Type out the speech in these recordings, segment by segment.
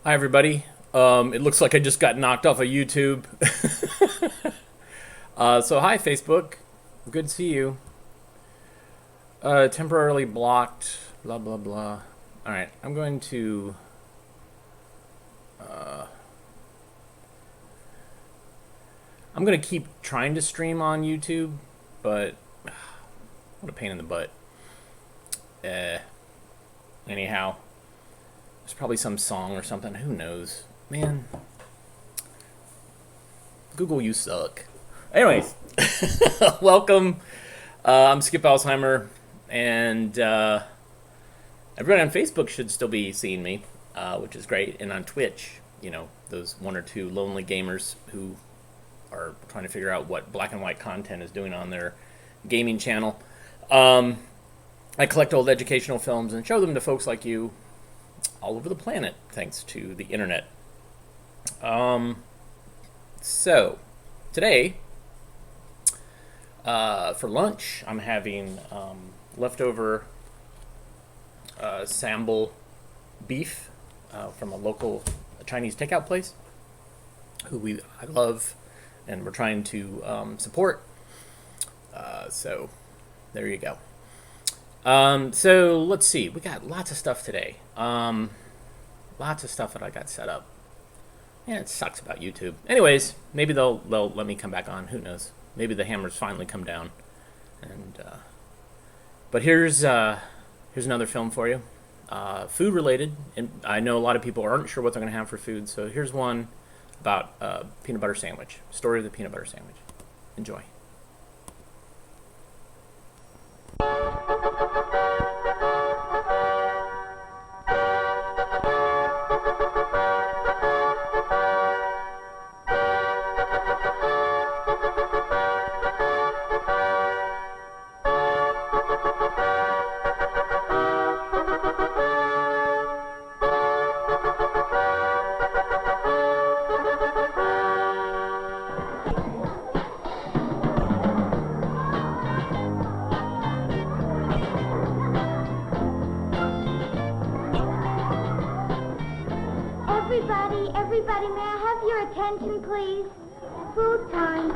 Hi, everybody. It looks like I just got knocked off of YouTube. So, hi, Facebook. Good to see you. Temporarily blocked. Blah, blah, blah. All right, I'm going to... I'm going to keep trying to stream on YouTube, but... what a pain in the butt. Anyhow. There's probably some song or something. Who knows? Man. Google, you suck. Anyways. Welcome. I'm Skip Alzheimer. And everyone on Facebook should still be seeing me, which is great. And on Twitch, you know, those one or two lonely gamers who are trying to figure out what black and white content is doing on their gaming channel. I collect old educational films and show them to folks like you all over the planet, thanks to the internet. So, today, for lunch, I'm having leftover sambal beef from a local Chinese takeout place, who I love, and we're trying to support. So, there you go. So let's see. We got lots of stuff today. Lots of stuff that I got set up. Yeah, it sucks about YouTube. Anyways, maybe they'll let me come back on. Who knows? Maybe the hammers finally come down. And but here's another film for you. Food related, and I know a lot of people aren't sure what they're going to have for food. So here's one about peanut butter sandwich. Story of the peanut butter sandwich. Enjoy. Everybody, may I have your attention, please? Food time. We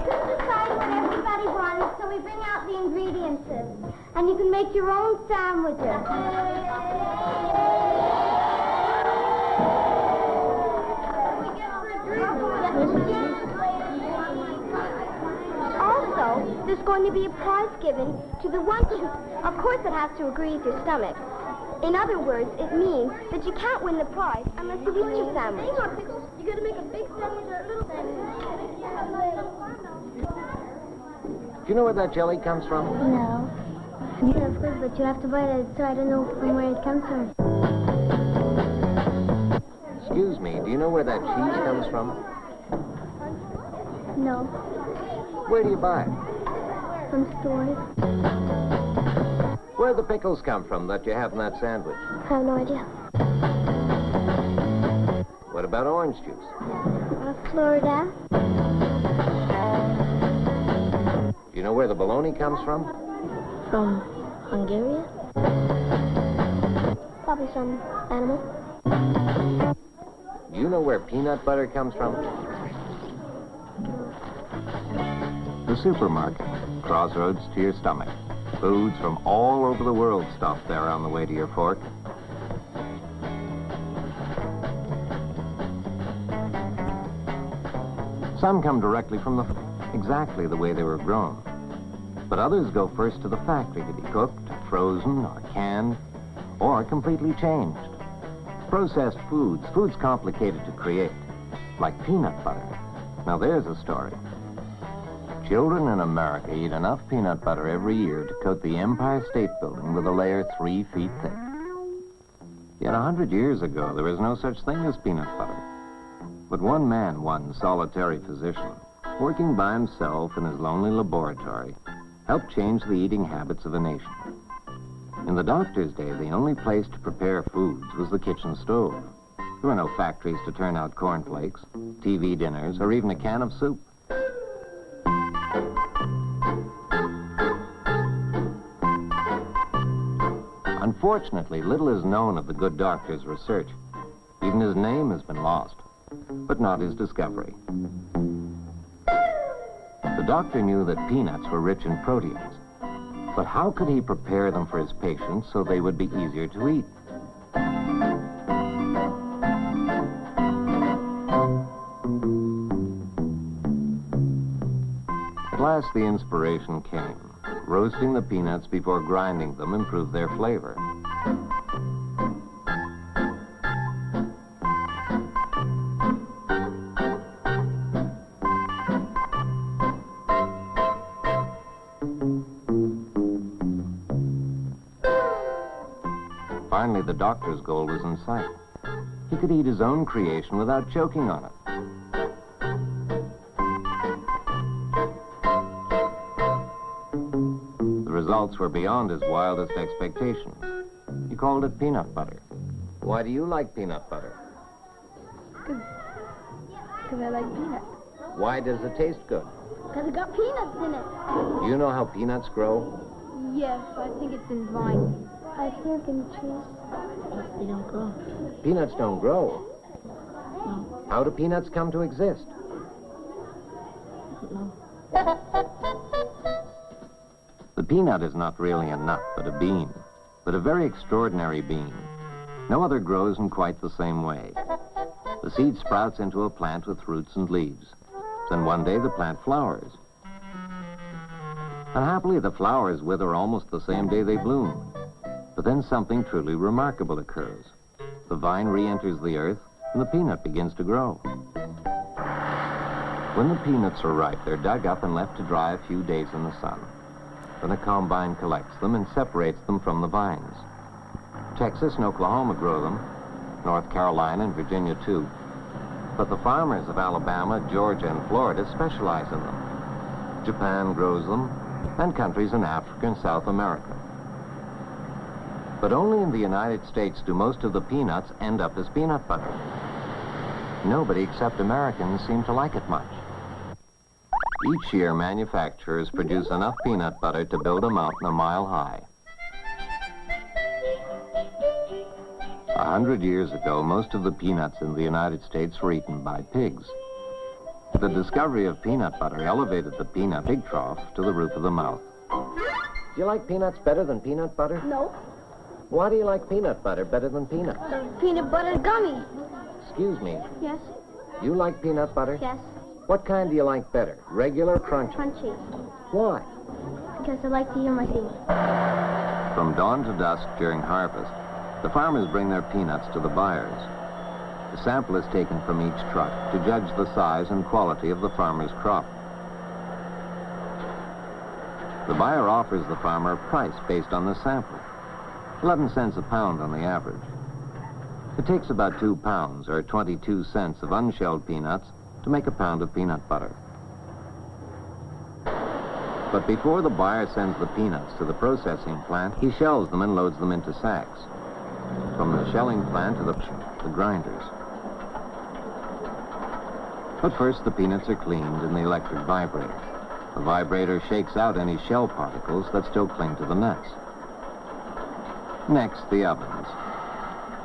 couldn't decide what everybody wanted, so we bring out the ingredients. And you can make your own sandwiches. Also, there's going to be a prize given to the one who... Of course, it has to agree with your stomach. In other words, it means that you can't win the prize unless you eat your sandwich. Hang on, Pickles. You got to make a big sandwich or a little sandwich. Do you know where that jelly comes from? No. Yeah, of course, but you have to bite it, so I don't know from where it comes from. Excuse me, do you know where that cheese comes from? No. Where do you buy it? From stores. Where the pickles come from that you have in that sandwich? I have no idea. What about orange juice? Florida. Do you know where the bologna comes from? From Hungary? Probably some animal. Do you know where peanut butter comes from? The supermarket, crossroads to your stomach. Foods from all over the world stop there on the way to your fork. Some come directly from exactly the way they were grown. But others go first to the factory to be cooked, frozen, or canned, or completely changed. Processed foods complicated to create, like peanut butter. Now there's a story. Children in America eat enough peanut butter every year to coat the Empire State Building with a layer 3 feet thick. Yet 100 years ago, there was no such thing as peanut butter. But one man, one solitary physician, working by himself in his lonely laboratory, helped change the eating habits of a nation. In the doctor's day, the only place to prepare foods was the kitchen stove. There were no factories to turn out cornflakes, TV dinners, or even a can of soup. Unfortunately, little is known of the good doctor's research. Even his name has been lost, but not his discovery. The doctor knew that peanuts were rich in proteins, but how could he prepare them for his patients so they would be easier to eat? At last, the inspiration came. Roasting the peanuts before grinding them improved their flavor. Finally, the doctor's goal was in sight. He could eat his own creation without choking on it. The results were beyond his wildest expectations. He called it peanut butter. Why do you like peanut butter? Because I like peanuts. Why does it taste good? Because it got peanuts in it. Do you know how peanuts grow? Yes, I think it's in vines. I think in trees. They don't grow. Peanuts don't grow. No. How do peanuts come to exist? No. The peanut is not really a nut, but a bean. But a very extraordinary bean. No other grows in quite the same way. The seed sprouts into a plant with roots and leaves. Then one day the plant flowers. Unhappily, the flowers wither almost the same day they bloom. But then something truly remarkable occurs. The vine re-enters the earth, and the peanut begins to grow. When the peanuts are ripe, they're dug up and left to dry a few days in the sun. Then a combine collects them and separates them from the vines. Texas and Oklahoma grow them, North Carolina and Virginia too. But the farmers of Alabama, Georgia, and Florida specialize in them. Japan grows them, and countries in Africa and South America. But only in the United States do most of the peanuts end up as peanut butter. Nobody except Americans seem to like it much. Each year, manufacturers produce enough peanut butter to build a mountain a mile high. 100 years ago, most of the peanuts in the United States were eaten by pigs. The discovery of peanut butter elevated the peanut pig trough to the roof of the mouth. Do you like peanuts better than peanut butter? No. Why do you like peanut butter better than peanuts? The peanut butter gummy. Excuse me, Yes. you like peanut butter? Yes. What kind do you like better, regular or crunchy? Crunchy. Why? Because I like to hear my feet. From dawn to dusk during harvest, the farmers bring their peanuts to the buyers. A sample is taken from each truck to judge the size and quality of the farmer's crop. The buyer offers the farmer a price based on the sample, 11 cents a pound on the average. It takes about 2 pounds, or 22 cents, of unshelled peanuts to make a pound of peanut butter. But before the buyer sends the peanuts to the processing plant, he shells them and loads them into sacks. From the shelling plant to the grinders. But first, the peanuts are cleaned in the electric vibrator. The vibrator shakes out any shell particles that still cling to the nuts. Next, the ovens.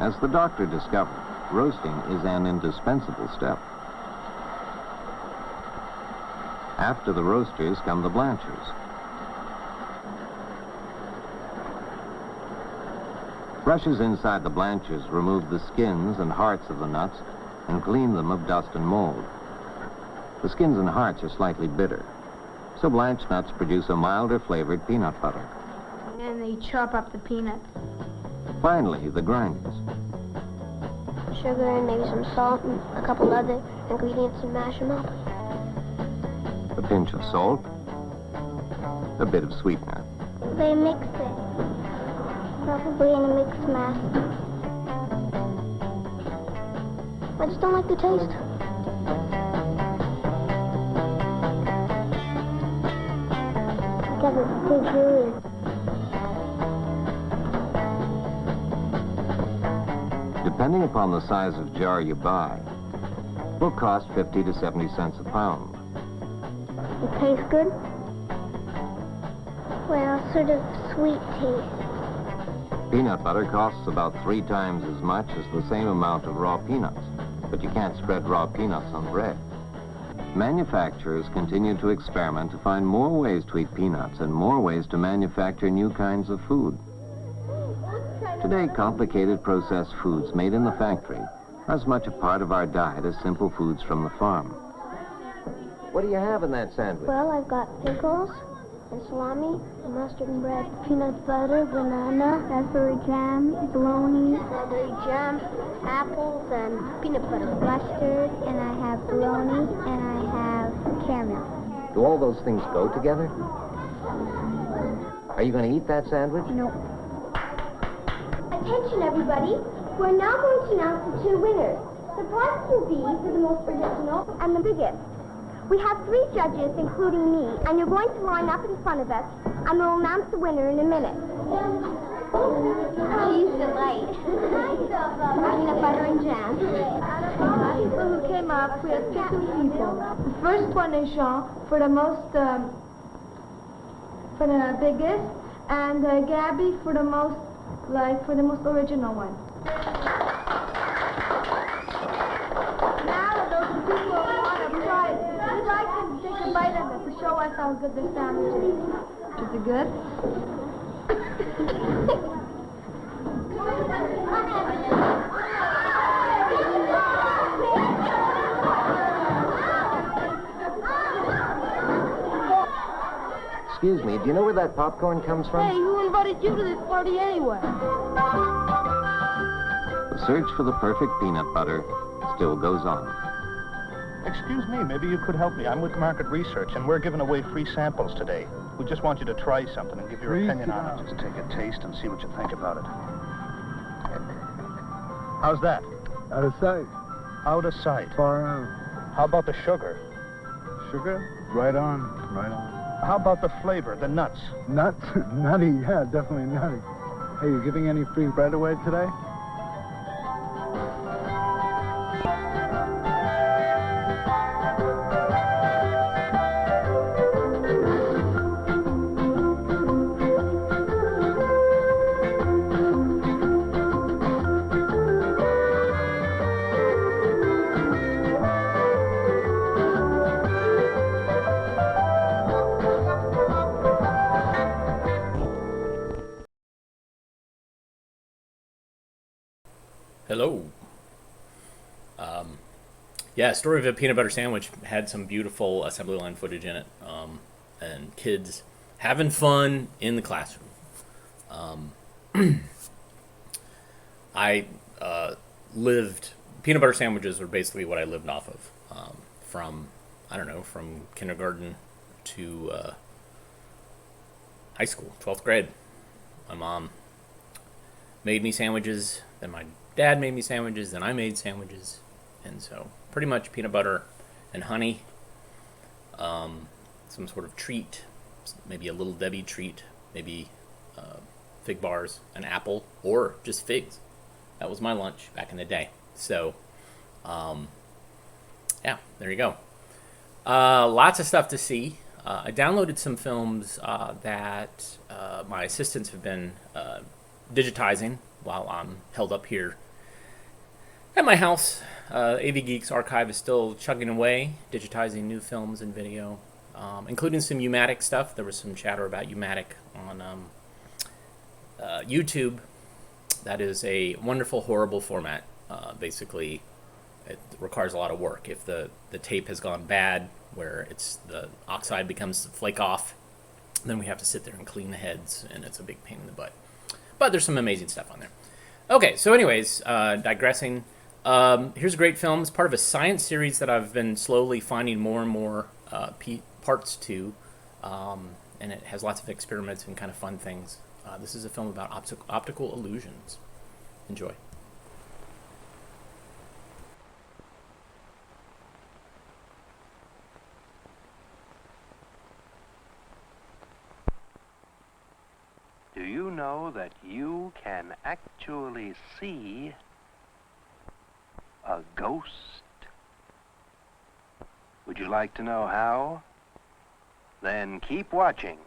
As the doctor discovered, roasting is an indispensable step. After the roasters come the blanchers. Brushes inside the blanchers remove the skins and hearts of the nuts and clean them of dust and mold. The skins and hearts are slightly bitter, so blanched nuts produce a milder flavored peanut butter. And they chop up the peanuts. Finally, the grinders. Sugar and maybe some salt and a couple other ingredients and mash them up. A pinch of salt, a bit of sweetener. They mix it. Probably in a mixed mass. I just don't like the taste. Because it's too gooey. Depending upon the size of jar you buy, will cost 50 to 70 cents a pound. It tastes good? Well, sort of sweet taste. Peanut butter costs about 3 times as much as the same amount of raw peanuts, but you can't spread raw peanuts on bread. Manufacturers continue to experiment to find more ways to eat peanuts and more ways to manufacture new kinds of food. Today, complicated processed foods made in the factory are as much a part of our diet as simple foods from the farm. What do you have in that sandwich? Well, I've got pickles and salami, and mustard and bread, peanut butter, banana, raspberry jam, bologna, strawberry jam, apples, and peanut butter, mustard, and I have bologna, and I have caramel. Do all those things go together? Are you going to eat that sandwich? No. Attention, everybody. We're now going to announce the 2 winners. The prizes will be for the most original and the biggest. We have 3 judges, including me, and you're going to line up in front of us, and we'll announce the winner in a minute. Cheese delight. Peanut butter and jam. People who came up, we had 2 people. The first one is Jean for the most, for the biggest, and Gabby for the most, for the most original one. Now that those people want to try it, we'd like them to take a bite of it to show us how good their sandwich is. Is it good? Excuse me, do you know where that popcorn comes from? Hey, who invited you to this party anyway? The search for the perfect peanut butter still goes on. Excuse me, maybe you could help me. I'm with Market Research, and we're giving away free samples today. We just want you to try something and give your opinion on it. Just take a taste and see what you think about it. How's that? Out of sight. Out of sight. Far out. How about the sugar? Sugar? Right on. Right on. How about the flavor, the nuts? Nuts? Nutty, yeah, definitely nutty. Hey, you giving any free bread away today? Hello. Yeah, Story of a Peanut Butter Sandwich had some beautiful assembly line footage in it, and kids having fun in the classroom. I lived, peanut butter sandwiches were basically what I lived off of, from kindergarten to high school, 12th grade. My mom made me sandwiches, then my dad made me sandwiches, then I made sandwiches, and so pretty much peanut butter and honey, some sort of treat, maybe a Little Debbie treat, maybe fig bars, an apple, or just figs. That was my lunch back in the day. So, yeah, there you go. Lots of stuff to see. I downloaded some films that my assistants have been digitizing while I'm held up here at my house. AV Geeks archive is still chugging away, digitizing new films and video, including some U-matic stuff. There was some chatter about U-matic on YouTube. That is a wonderful, horrible format. Basically, it requires a lot of work. If the tape has gone bad, where the oxide becomes flake off, then we have to sit there and clean the heads, and it's a big pain in the butt. But there's some amazing stuff on there. Okay, so anyways, digressing. Here's a great film. It's part of a science series that I've been slowly finding more and more parts to, and it has lots of experiments and kind of fun things. This is a film about optical illusions. Enjoy. Do you know that you can actually see a ghost? Would you like to know how? Then keep watching.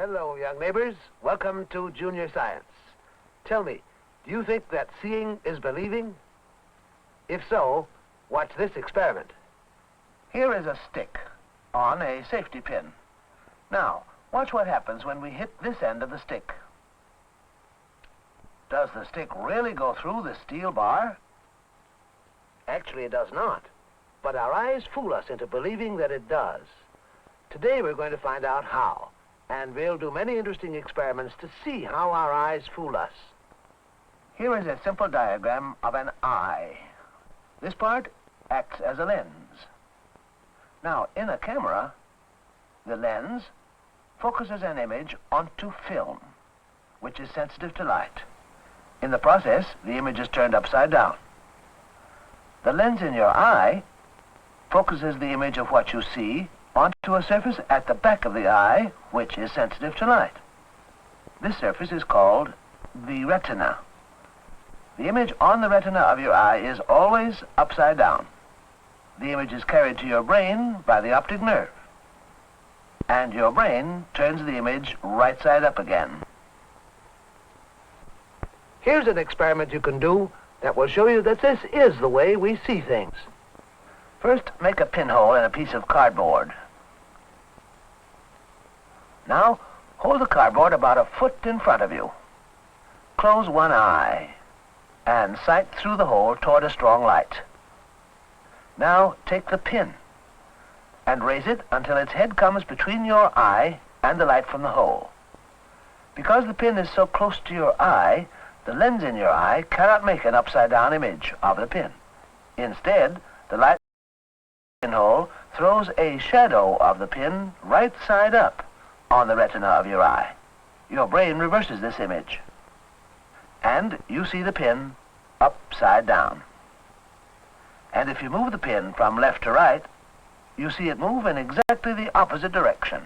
Hello, young neighbors. Welcome to Junior Science. Tell me, do you think that seeing is believing? If so, watch this experiment. Here is a stick on a safety pin. Now, watch what happens when we hit this end of the stick. Does the stick really go through the steel bar? Actually, it does not. But our eyes fool us into believing that it does. Today, we're going to find out how. And we'll do many interesting experiments to see how our eyes fool us. Here is a simple diagram of an eye. This part acts as a lens. Now, in a camera, the lens focuses an image onto film, which is sensitive to light. In the process, the image is turned upside down. The lens in your eye focuses the image of what you see onto a surface at the back of the eye, which is sensitive to light. This surface is called the retina. The image on the retina of your eye is always upside down. The image is carried to your brain by the optic nerve. And your brain turns the image right side up again. Here's an experiment you can do that will show you that this is the way we see things. First, make a pinhole in a piece of cardboard. Now, hold the cardboard about a foot in front of you. Close one eye and sight through the hole toward a strong light. Now, take the pin and raise it until its head comes between your eye and the light from the hole. Because the pin is so close to your eye, the lens in your eye cannot make an upside-down image of the pin. Instead, the light pinhole throws a shadow of the pin right side up on the retina of your eye. Your brain reverses this image, and you see the pin upside down. And if you move the pin from left to right, you see it move in exactly the opposite direction.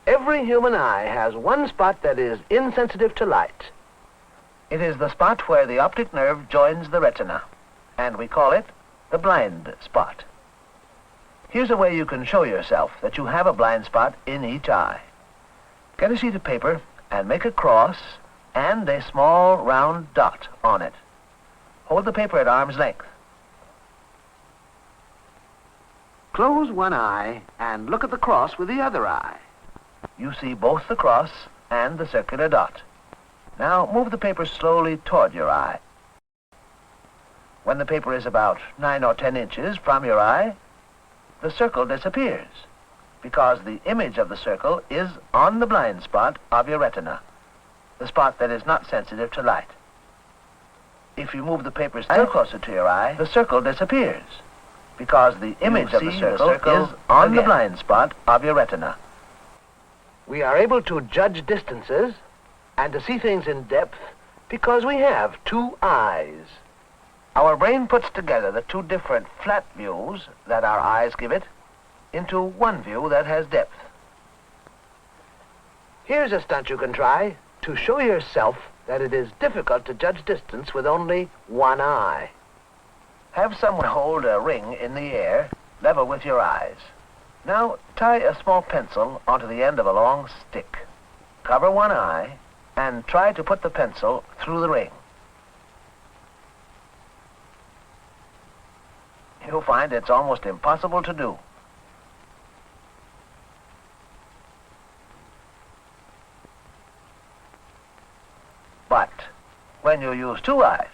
Every human eye has one spot that is insensitive to light. It is the spot where the optic nerve joins the retina, and we call it the blind spot. Here's a way you can show yourself that you have a blind spot in each eye. Get a sheet of paper and make a cross and a small round dot on it. Hold the paper at arm's length. Close one eye and look at the cross with the other eye. You see both the cross and the circular dot. Now move the paper slowly toward your eye. When the paper is about 9 or 10 inches from your eye, the circle disappears because the image of the circle is on the blind spot of your retina, the spot that is not sensitive to light. If you move the paper still closer to your eye, the circle disappears because the image of the circle is on the blind spot of your retina. We are able to judge distances and to see things in depth because we have two eyes. Our brain puts together the two different flat views that our eyes give it into one view that has depth. Here's a stunt you can try to show yourself that it is difficult to judge distance with only one eye. Have someone hold a ring in the air level with your eyes. Now tie a small pencil onto the end of a long stick. Cover one eye and try to put the pencil through the ring. You'll find it's almost impossible to do. But when you use two eyes,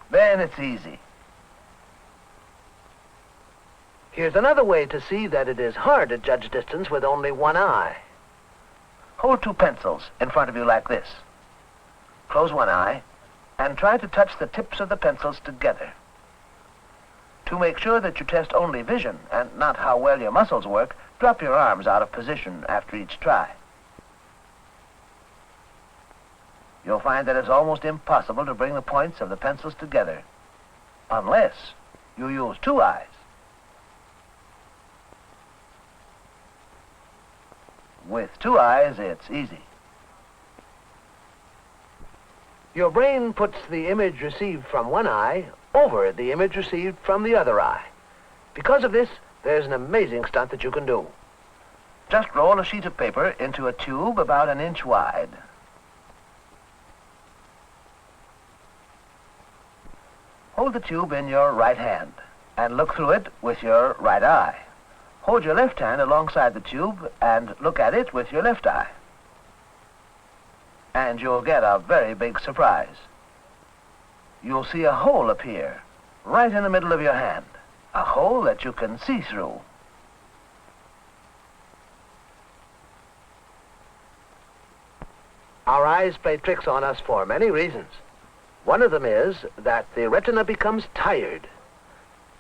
then it's easy. Here's another way to see that it is hard to judge distance with only one eye. Hold two pencils in front of you like this. Close one eye and try to touch the tips of the pencils together. To make sure that you test only vision and not how well your muscles work, drop your arms out of position after each try. You'll find that it's almost impossible to bring the points of the pencils together, unless you use two eyes. With two eyes, it's easy. Your brain puts the image received from one eye over the image received from the other eye. Because of this, there's an amazing stunt that you can do. Just roll a sheet of paper into a tube about 1 inch wide. Hold the tube in your right hand and look through it with your right eye. Hold your left hand alongside the tube and look at it with your left eye. And you'll get a very big surprise. You'll see a hole appear right in the middle of your hand, a hole that you can see through. Our eyes play tricks on us for many reasons. One of them is that the retina becomes tired.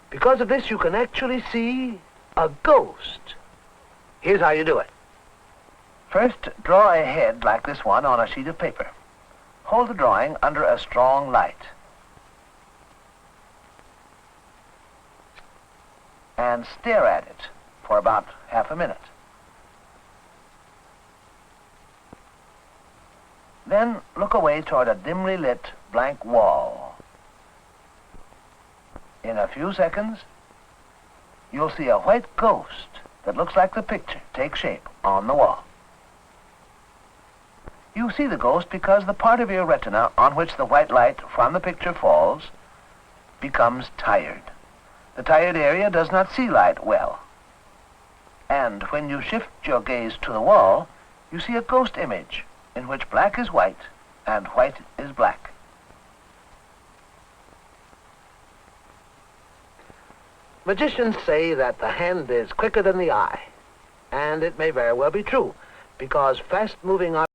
Because of this, you can actually see a ghost. Here's how you do it. First, draw a head like this one on a sheet of paper. Hold the drawing under a strong light. And stare at it for about half a minute. Then look away toward a dimly lit blank wall. In a few seconds, you'll see a white ghost that looks like the picture take shape on the wall. You see the ghost because the part of your retina on which the white light from the picture falls becomes tired. The tired area does not see light well. And when you shift your gaze to the wall, you see a ghost image in which black is white and white is black. Magicians say that the hand is quicker than the eye, and it may very well be true, because fast-moving objects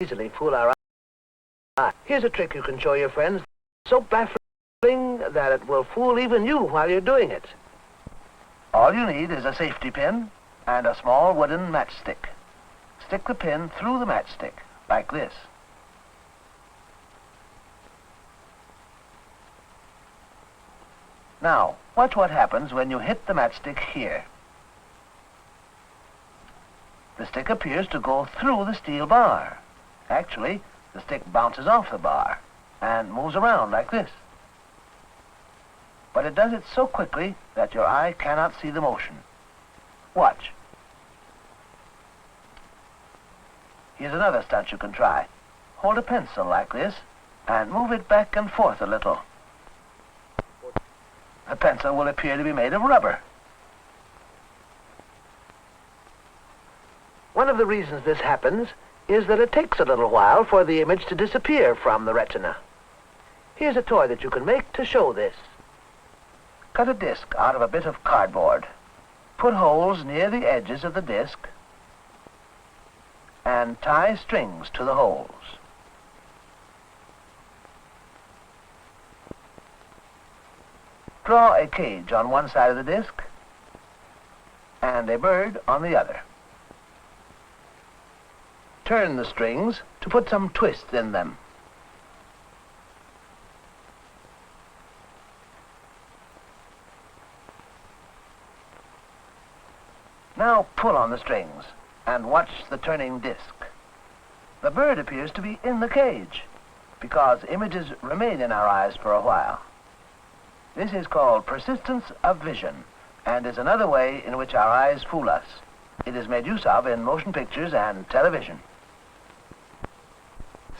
easily fool our eye. Here's a trick you can show your friends, so baffling that it will fool even you while you're doing it. All you need is a safety pin and a small wooden matchstick. Stick the pin through the matchstick, like this. Now, watch what happens when you hit the matchstick here. The stick appears to go through the steel bar. Actually, the stick bounces off the bar and moves around like this. But it does it so quickly that your eye cannot see the motion. Watch. Here's another stunt you can try. Hold a pencil like this and move it back and forth a little. The pencil will appear to be made of rubber. One of the reasons this happens is that it takes a little while for the image to disappear from the retina. Here's a toy that you can make to show this. Cut a disc out of a bit of cardboard. Put holes near the edges of the disc and tie strings to the holes. Draw a cage on one side of the disc and a bird on the other. Turn the strings to put some twists in them. Now pull on the strings and watch the turning disc. The bird appears to be in the cage because images remain in our eyes for a while. This is called persistence of vision and is another way in which our eyes fool us. It is made use of in motion pictures and television.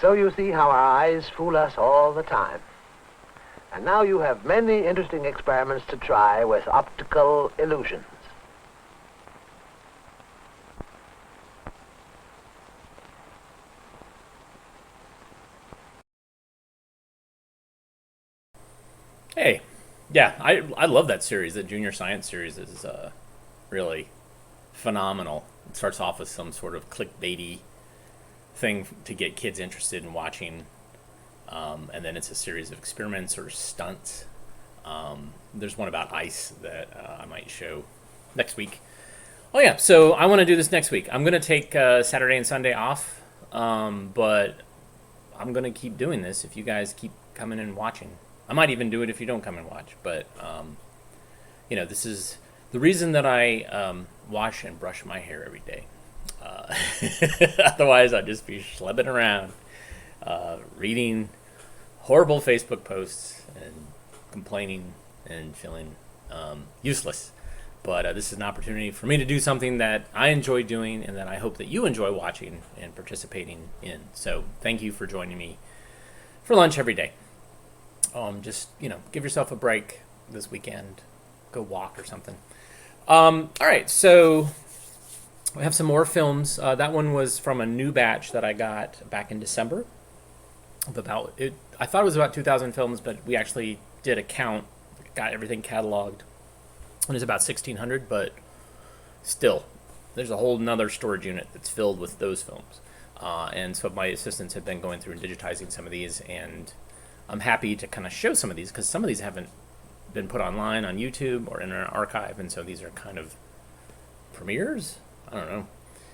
So you see how our eyes fool us all the time. And now you have many interesting experiments to try with optical illusions. Hey, yeah, I love that series. The Junior Science series is really phenomenal. It starts off with some sort of clickbaity thing to get kids interested in watching, and then it's a series of experiments or stunts. There's one about ice that I might show next week. Oh yeah, so I want to do this next week. I'm going to take Saturday and Sunday off, but I'm going to keep doing this if you guys keep coming and watching. I might even do it if you don't come and watch, but this is the reason that I wash and brush my hair every day. Otherwise, I'd just be schlepping around, reading horrible Facebook posts and complaining and feeling useless. But this is an opportunity for me to do something that I enjoy doing and that I hope that you enjoy watching and participating in. So thank you for joining me for lunch every day. Just, give yourself a break this weekend. Go walk or something. All right, so we have some more films. That one was from a new batch that I got back in December. I thought it was about 2,000 films, but we actually did a count, got everything cataloged. And it's about 1,600, but still, there's a whole nother storage unit that's filled with those films. And so my assistants have been going through and digitizing some of these, and I'm happy to kind of show some of these because some of these haven't been put online on YouTube or in our archive, and so these are kind of premieres? I don't know.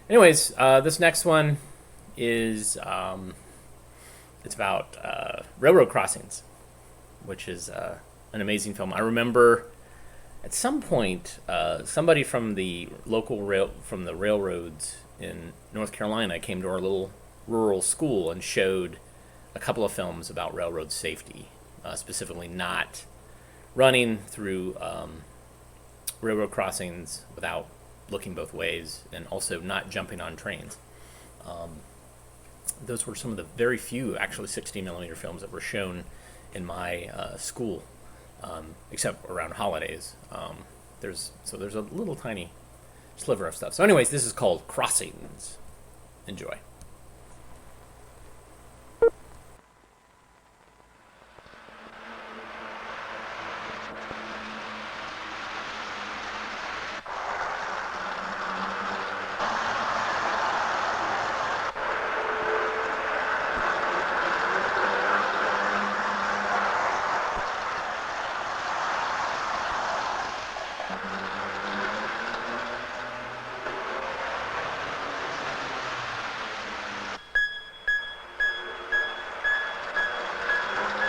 Anyways, this next one is it's about railroad crossings, which is an amazing film. I remember at some point somebody from the railroads in North Carolina came to our little rural school and showed a couple of films about railroad safety, specifically not running through railroad crossings without looking both ways, and also not jumping on trains. Those were some of the very few, actually, 16mm films that were shown in my school, except around holidays. There's a little tiny sliver of stuff. So anyways, this is called Crossings. Enjoy.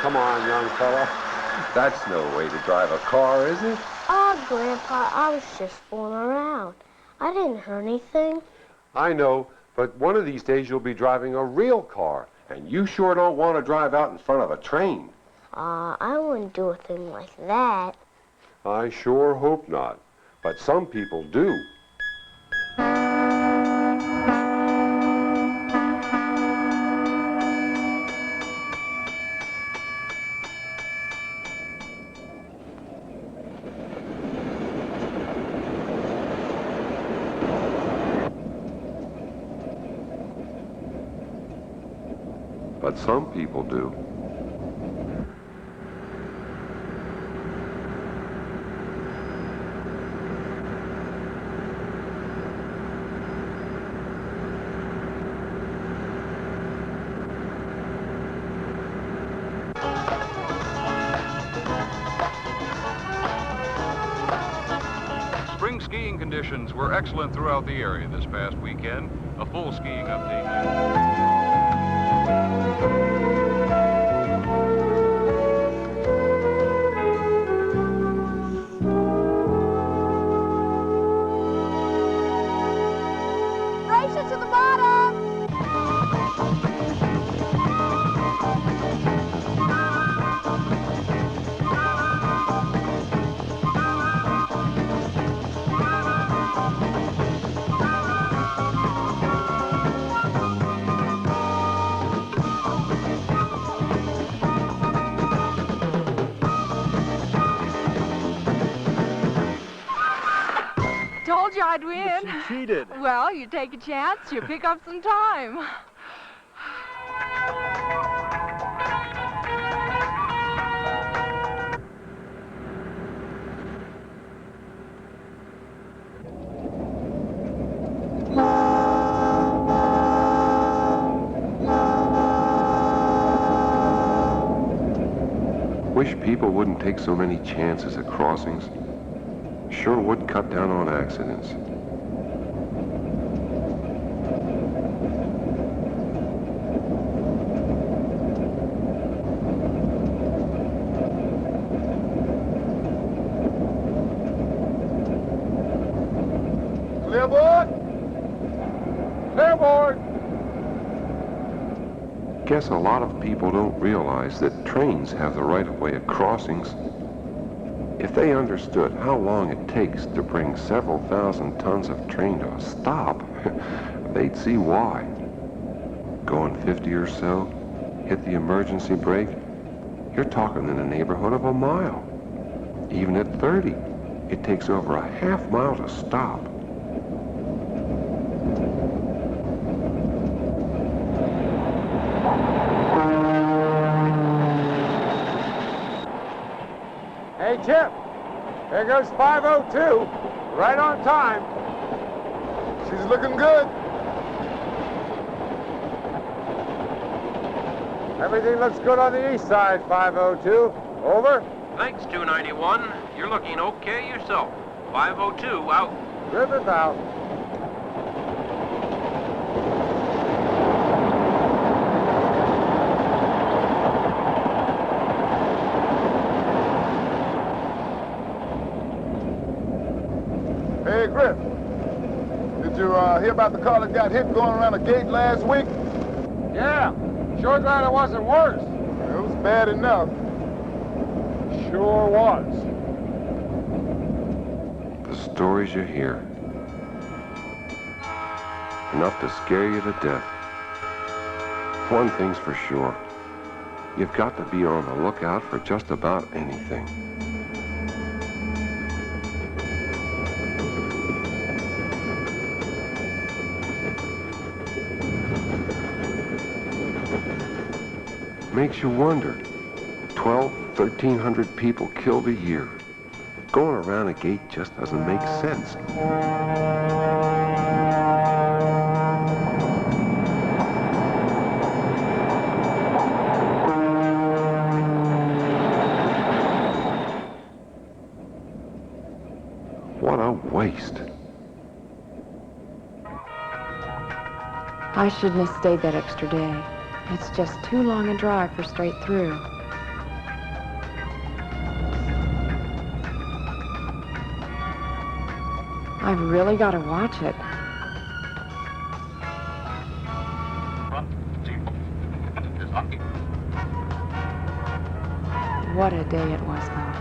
Come on, young fella. That's no way to drive a car, is it? Oh, Grandpa, I was just fooling around. I didn't hurt anything. I know, but one of these days you'll be driving a real car, and you sure don't want to drive out in front of a train. I wouldn't do a thing like that. I sure hope not, but some people do. But some people do. Spring skiing conditions were excellent throughout the area this past weekend. A full skiing update. Race it to the bottom! Told you I'd win. But you cheated. Well, you take a chance, you pick up some time. Wish people wouldn't take so many chances at crossings. Sure would cut down on accidents. Clearboard! Clearboard! Guess a lot of people don't realize that trains have the right of way at crossings. If they understood how long it takes to bring several thousand tons of train to a stop, they'd see why. Going 50 or so, hit the emergency brake, you're talking in the neighborhood of a mile. Even at 30, it takes over a half mile to stop. Hey, Chip, there goes 502, right on time. She's looking good. Everything looks good on the east side, 502. Over. Thanks, 291. You're looking okay yourself. 502 out. Griffith out. Hey, Griff. Did you hear about the car that got hit going around the gate last week? Yeah, sure glad it wasn't worse. It was bad enough. Sure was. The stories you hear. Enough to scare you to death. One thing's for sure. You've got to be on the lookout for just about anything. Makes you wonder. 1,300 people killed a year. Going around a gate just doesn't make sense. What a waste. I shouldn't have stayed that extra day. It's just too long a drive for straight through. I've really got to watch it. What a day it was, though.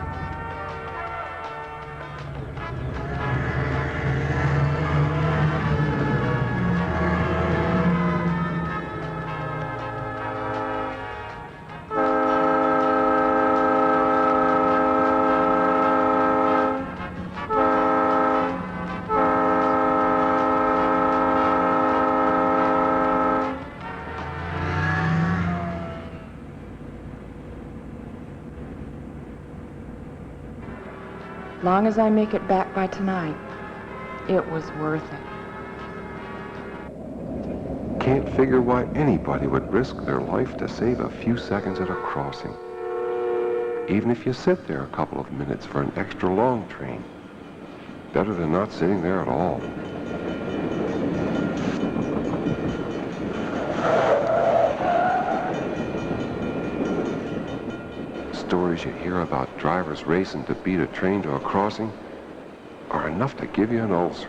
Long as I make it back by tonight, it was worth it. Can't figure why anybody would risk their life to save a few seconds at a crossing. Even if you sit there a couple of minutes for an extra long train. Better than not sitting there at all. Stories you hear about drivers racing to beat a train to a crossing are enough to give you an ulcer.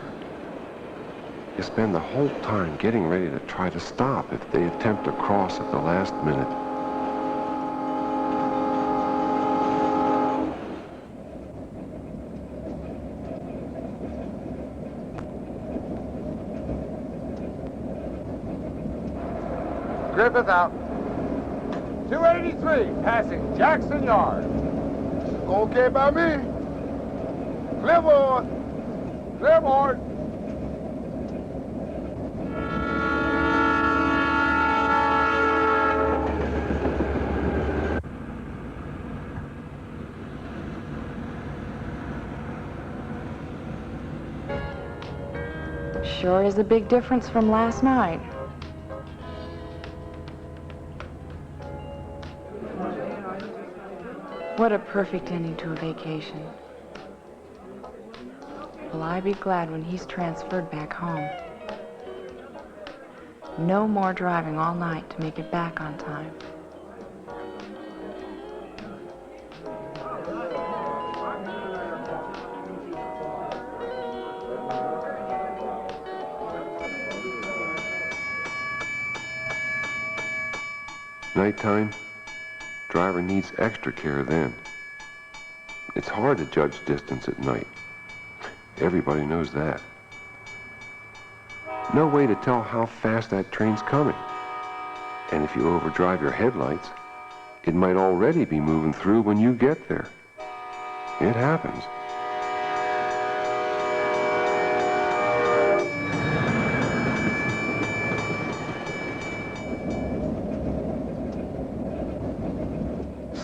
You spend the whole time getting ready to try to stop if they attempt to cross at the last minute. Griffith out. 283, passing Jackson Yard. Okay by me. Clearboard. Clearboard. Sure is a big difference from last night. What a perfect ending to a vacation. Will I be glad when he's transferred back home. No more driving all night to make it back on time. Nighttime, driver needs extra care then. It's hard to judge distance at night. Everybody knows that. No way to tell how fast that train's coming. And if you overdrive your headlights, it might already be moving through when you get there. It happens.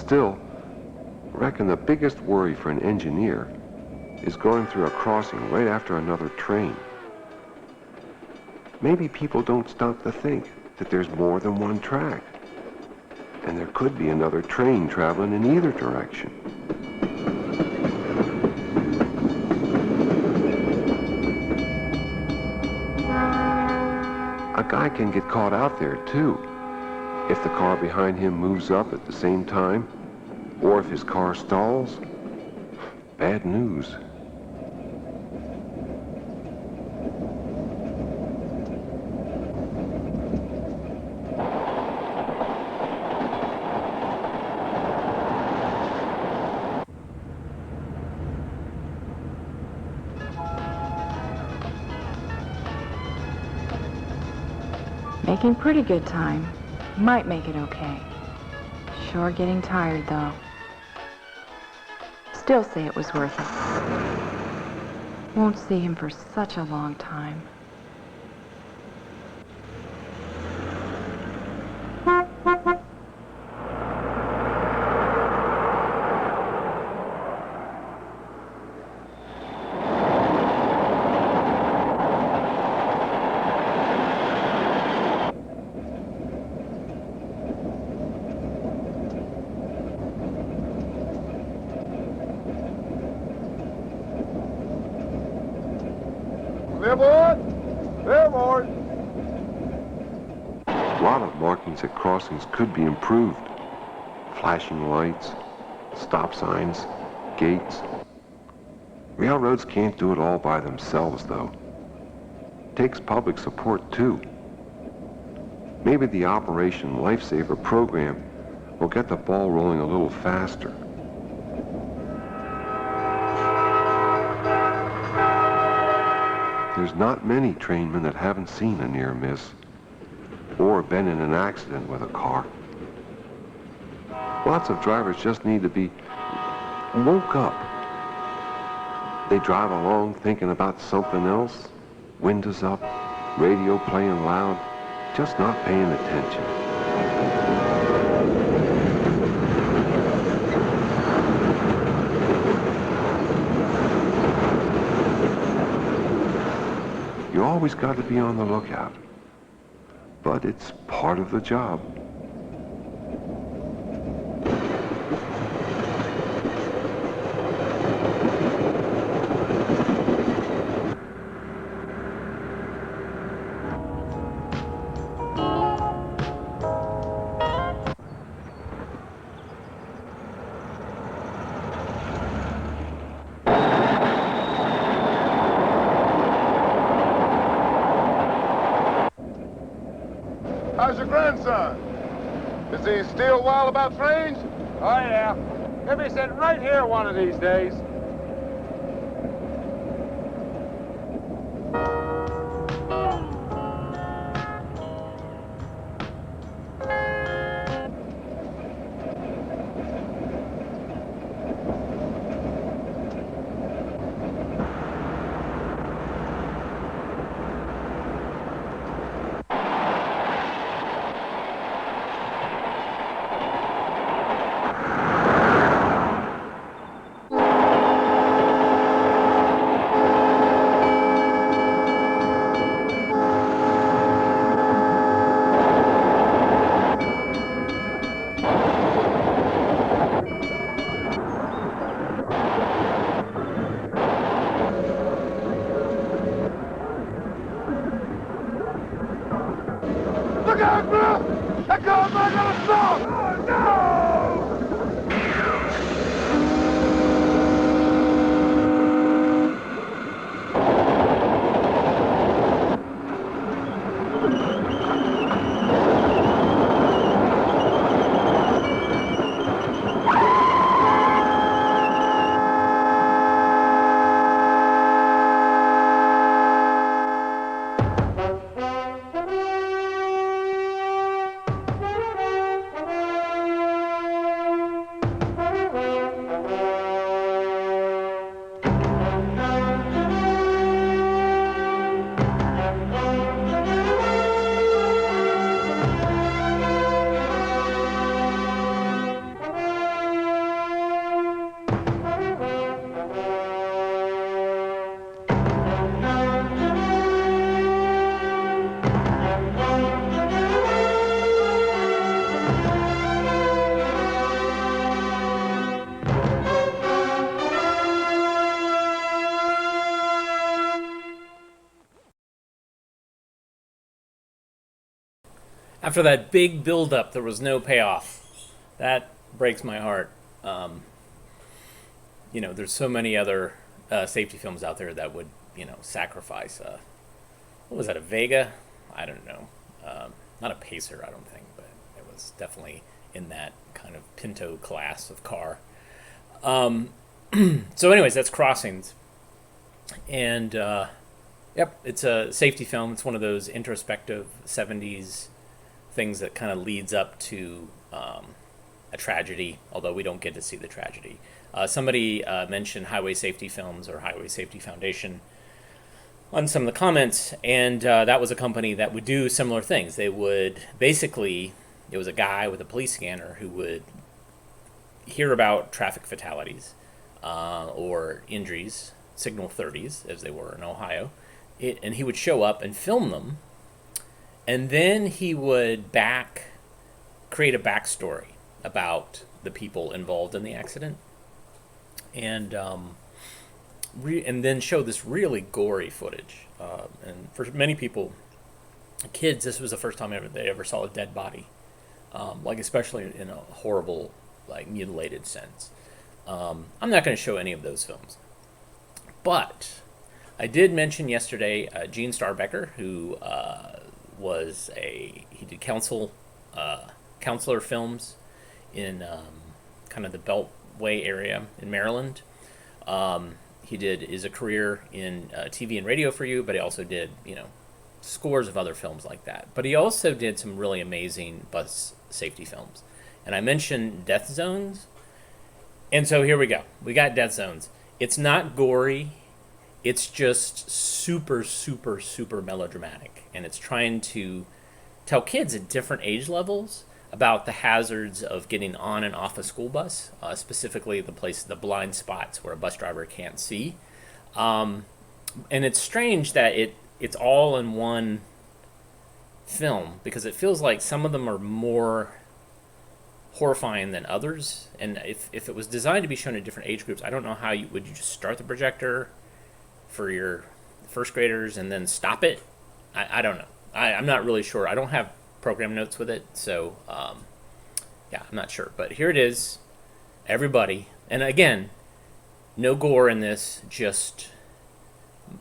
Still, I reckon the biggest worry for an engineer is going through a crossing right after another train. Maybe people don't stop to think that there's more than one track, and there could be another train traveling in either direction. A guy can get caught out there too, if the car behind him moves up at the same time, or if his car stalls. Bad news. Making pretty good time. Might make it okay. Sure getting tired, though. Still say it was worth it. Won't see him for such a long time. At crossings could be improved. Flashing lights, stop signs, gates. Railroads can't do it all by themselves, though. Takes public support, too. Maybe the Operation Lifesaver program will get the ball rolling a little faster. There's not many trainmen that haven't seen a near miss or been in an accident with a car. Lots of drivers just need to be woke up. They drive along thinking about something else, windows up, radio playing loud, just not paying attention. You always got to be on the lookout. But it's part of the job. How's your grandson? Is he still wild about trains? Oh, yeah. He'll be sitting right here one of these days. Look out, Bill! That car's not gonna stop! Oh, no! After that big build-up, there was no payoff. That breaks my heart. There's so many other safety films out there that would, sacrifice. What was that? A Vega? I don't know. Not a Pacer, I don't think, but it was definitely in that kind of Pinto class of car. So, anyways, that's Crossings, and yep, it's a safety film. It's one of those introspective '70s things that kind of leads up to a tragedy, although we don't get to see the tragedy. Somebody mentioned Highway Safety Films or Highway Safety Foundation on some of the comments, and that was a company that would do similar things. They would basically, it was a guy with a police scanner who would hear about traffic fatalities or injuries, signal 30s, as they were in Ohio, and he would show up and film them, and then he would create a backstory about the people involved in the accident, and then show this really gory footage. And for many people, kids, this was the first time they ever saw a dead body, especially in a horrible, mutilated sense. I'm not going to show any of those films, but I did mention yesterday Gene Starbecker, who he did counselor films in kind of the Beltway area in Maryland. Is a career in TV and radio for you, but he also did, scores of other films like that. But he also did some really amazing bus safety films. And I mentioned Death Zones. And so here we go. We got Death Zones. It's not gory. It's just super, super, super melodramatic. And it's trying to tell kids at different age levels about the hazards of getting on and off a school bus, specifically the blind spots where a bus driver can't see. And it's strange that it's all in one film, because it feels like some of them are more horrifying than others. And if it was designed to be shown in different age groups, I don't know how would you just start the projector for your first graders and then stop it? I don't know. I'm not really sure. I don't have program notes with it, so I'm not sure. But here it is, everybody. And again, no gore in this, just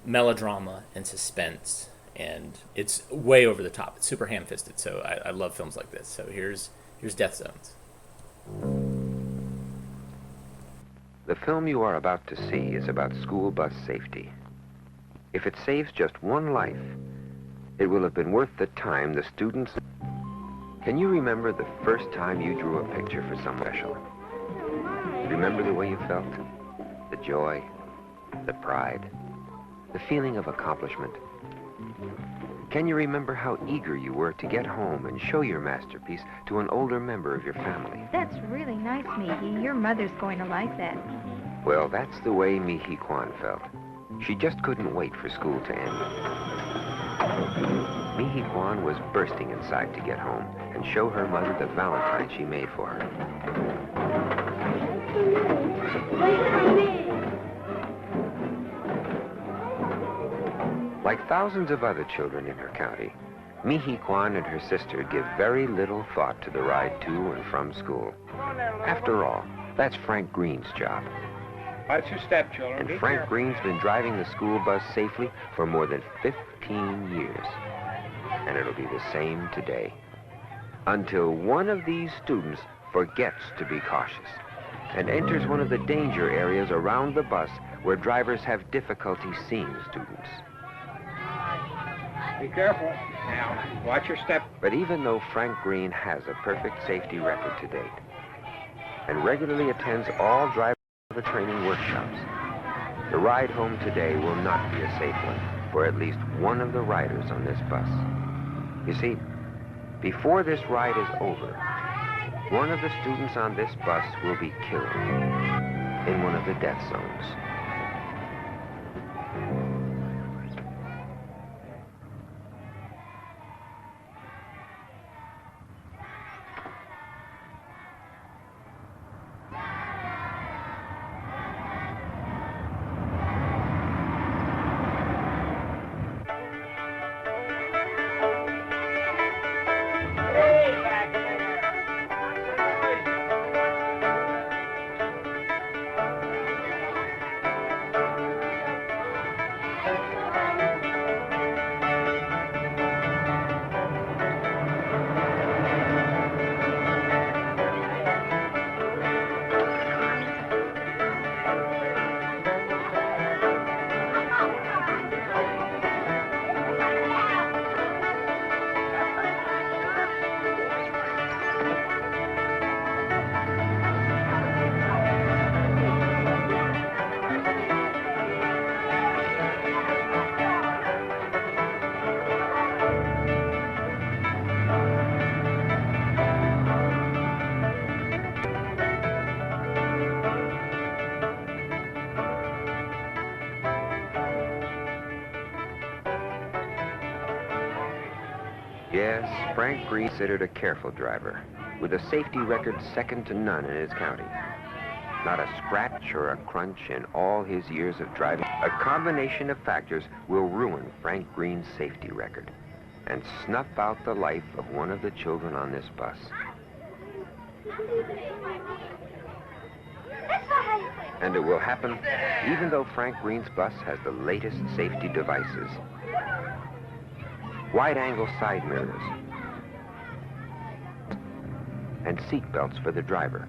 melodrama and suspense. And it's way over the top. It's super ham-fisted, so I love films like this. So here's Death Zones. The film you are about to see is about school bus safety. If it saves just one life, it will have been worth the time the students... Can you remember the first time you drew a picture for someone special? Remember the way you felt? The joy, the pride, the feeling of accomplishment. Can you remember how eager you were to get home and show your masterpiece to an older member of your family? That's really nice, Mihi. Your mother's going to like that. Well, that's the way Mihi Kwan felt. She just couldn't wait for school to end. Mihi Kwan was bursting inside to get home and show her mother the Valentine she made for her. Like thousands of other children in her county, Mihi Kwan and her sister give very little thought to the ride to and from school. After all, that's Frank Green's job. Watch your step, children. And Frank Green's been driving the school bus safely for more than 15 years. And it'll be the same today. Until one of these students forgets to be cautious and enters one of the danger areas around the bus where drivers have difficulty seeing students. Be careful. Now, watch your step. But even though Frank Green has a perfect safety record to date and regularly attends all driver training workshops, the ride home today will not be a safe one for at least one of the riders on this bus. You see, before this ride is over, one of the students on this bus will be killed in one of the death zones. Yes, Frank Green considered a careful driver, with a safety record second to none in his county. Not a scratch or a crunch in all his years of driving. A combination of factors will ruin Frank Green's safety record and snuff out the life of one of the children on this bus. And it will happen even though Frank Green's bus has the latest safety devices. Wide-angle side mirrors and seat belts for the driver.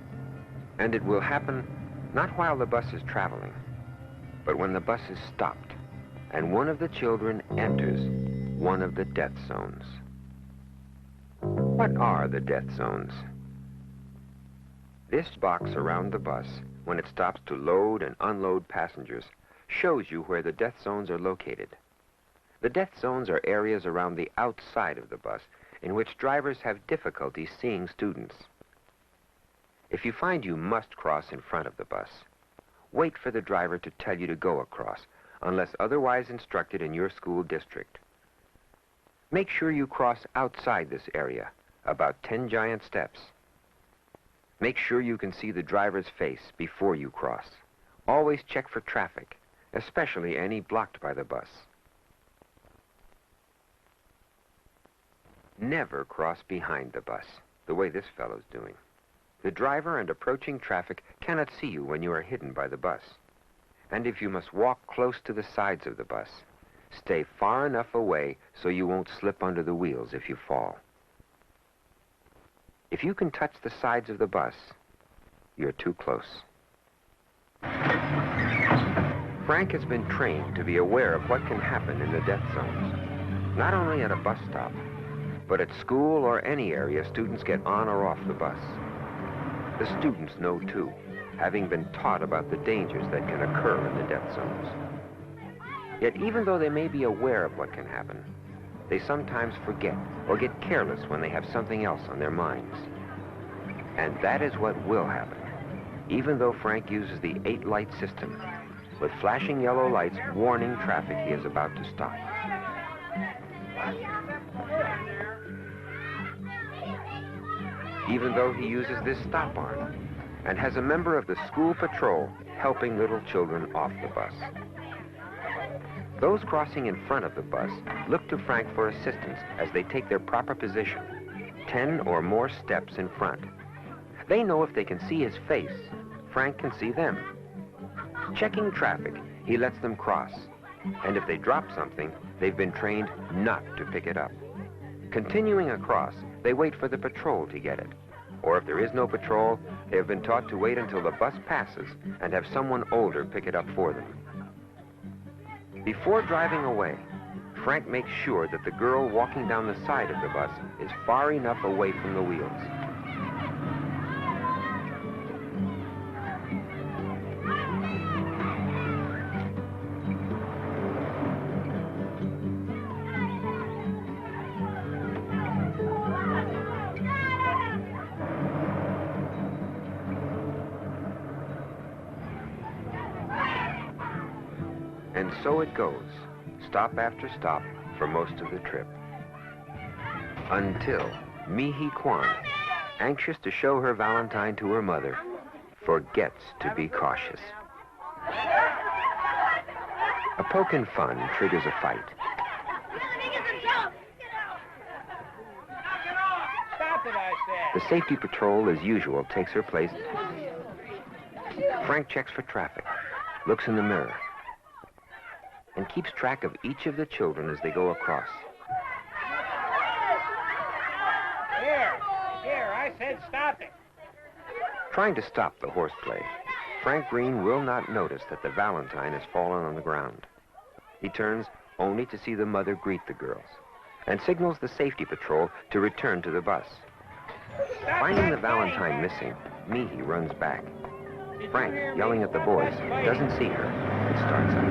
And it will happen not while the bus is traveling, but when the bus is stopped and one of the children enters one of the death zones. What are the death zones? This box around the bus, when it stops to load and unload passengers, shows you where the death zones are located. The death zones are areas around the outside of the bus in which drivers have difficulty seeing students. If you find you must cross in front of the bus, wait for the driver to tell you to go across, unless otherwise instructed in your school district. Make sure you cross outside this area, about 10 giant steps. Make sure you can see the driver's face before you cross. Always check for traffic, especially any blocked by the bus. Never cross behind the bus, the way this fellow's doing. The driver and approaching traffic cannot see you when you are hidden by the bus. And if you must walk close to the sides of the bus, stay far enough away so you won't slip under the wheels if you fall. If you can touch the sides of the bus, you're too close. Frank has been trained to be aware of what can happen in the death zones, not only at a bus stop, but at school or any area students get on or off the bus. The students know too, having been taught about the dangers that can occur in the death zones. Yet even though they may be aware of what can happen, they sometimes forget or get careless when they have something else on their minds. And that is what will happen, even though Frank uses the 8-light system, with flashing yellow lights warning traffic he is about to stop. Even though he uses this stop arm and has a member of the school patrol helping little children off the bus. Those crossing in front of the bus look to Frank for assistance as they take their proper position, 10 or more steps in front. They know if they can see his face, Frank can see them. Checking traffic, he lets them cross. And if they drop something, they've been trained not to pick it up. Continuing across, they wait for the patrol to get it. Or if there is no patrol, they have been taught to wait until the bus passes and have someone older pick it up for them. Before driving away, Frank makes sure that the girl walking down the side of the bus is far enough away from the wheels. And so it goes, stop after stop for most of the trip. Until Mi-hee Kwan, anxious to show her Valentine to her mother, forgets to be cautious. A poke and fun triggers a fight. Stop it, I said. The safety patrol, as usual, takes her place. Frank checks for traffic, looks in the mirror, and keeps track of each of the children as they go across. Here, I said stop it. Trying to stop the horseplay, Frank Green will not notice that the Valentine has fallen on the ground. He turns only to see the mother greet the girls and signals the safety patrol to return to the bus. Finding the Valentine missing, Mi-hee runs back. Frank, yelling at the boys, doesn't see her and starts up.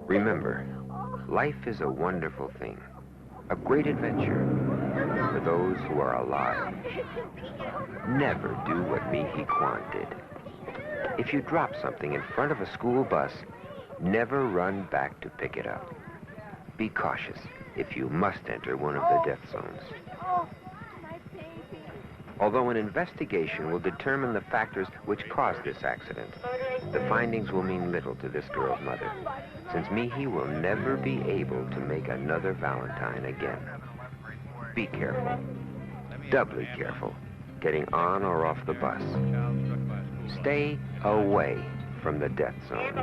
Remember, life is a wonderful thing, a great adventure for those who are alive. Never do what Mi-hee Kwan did. If you drop something in front of a school bus, never run back to pick it up. Be cautious if you must enter one of the death zones. Although an investigation will determine the factors which caused this accident, the findings will mean little to this girl's mother, since Mihi will never be able to make another Valentine again. Be careful, doubly careful, getting on or off the bus. Stay away from the death zones.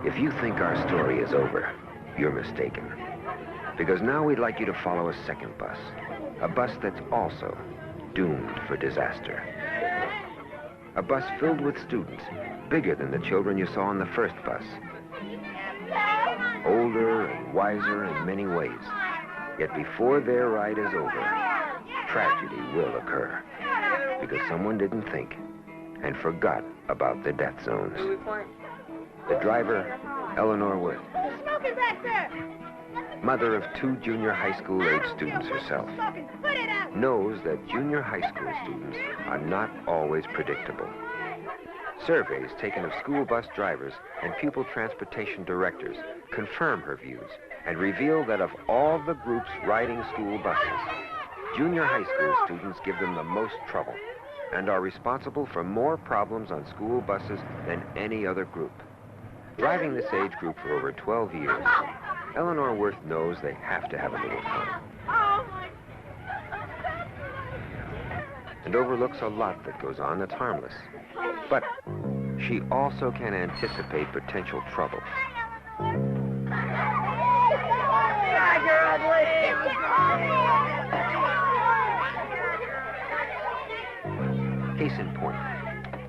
If you think our story is over, you're mistaken. Because now we'd like you to follow a second bus. A bus that's also doomed for disaster. A bus filled with students, bigger than the children you saw on the first bus. Older and wiser in many ways. Yet before their ride is over, tragedy will occur. Because someone didn't think and forgot about the death zones. The driver, Eleanor Worth. Smoke is back there. Mother of 2 junior high school age students herself, knows that junior high school students are not always predictable. Surveys taken of school bus drivers and pupil transportation directors confirm her views and reveal that of all the groups riding school buses, junior high school students give them the most trouble and are responsible for more problems on school buses than any other group. Driving this age group for over 12 years, Eleanor Worth knows they have to have a little fun. And overlooks a lot that goes on that's harmless. But she also can anticipate potential trouble. Case in point,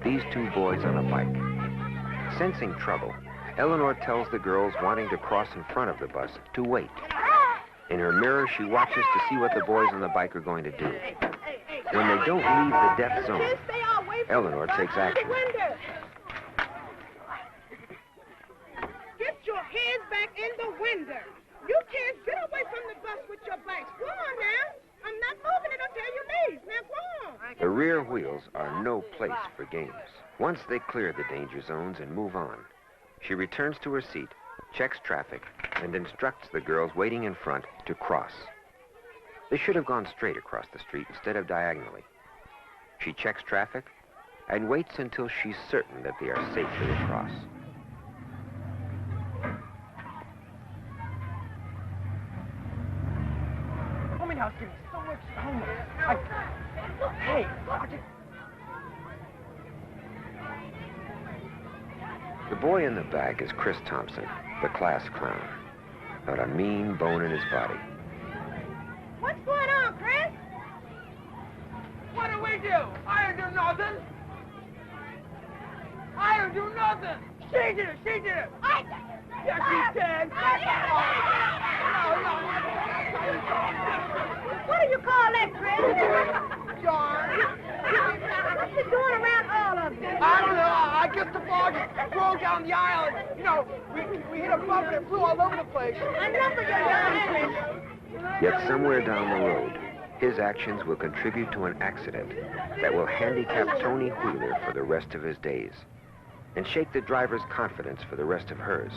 these 2 boys on a bike. Sensing trouble, Eleanor tells the girls wanting to cross in front of the bus to wait. In her mirror, she watches to see what the boys on the bike are going to do. When they don't leave the death zone, Eleanor takes action. Get your hands back in the window. You can't get away from the bus with your bikes. Go on now. I'm not moving it until you leave. Now go on. The rear wheels are no place for games. Once they clear the danger zones and move on, she returns to her seat, checks traffic, and instructs the girls waiting in front to cross. They should have gone straight across the street instead of diagonally. She checks traffic and waits until she's certain that they are safely across. Homie, now give me so much homework. Hey, The boy in the back is Chris Thompson, the class clown. Not a mean bone in his body. What's going on, Chris? What do we do? I don't do nothing. I don't do nothing. She did it. She did it. Yes, she did. What do you call that, Chris? John. What's you doing around all of them? I don't know. I guess the ball just rolled down the aisle. And, you know, we hit a bump and it flew all over the place. Enough of your yarn, Chris. Yet somewhere down the road, his actions will contribute to an accident that will handicap Tony Wheeler for the rest of his days and shake the driver's confidence for the rest of hers.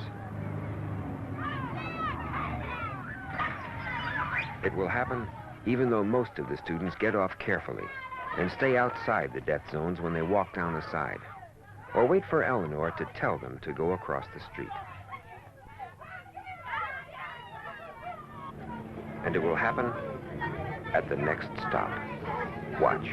It will happen even though most of the students get off carefully and stay outside the death zones when they walk down the side, or wait for Eleanor to tell them to go across the street. And it will happen at the next stop. Watch.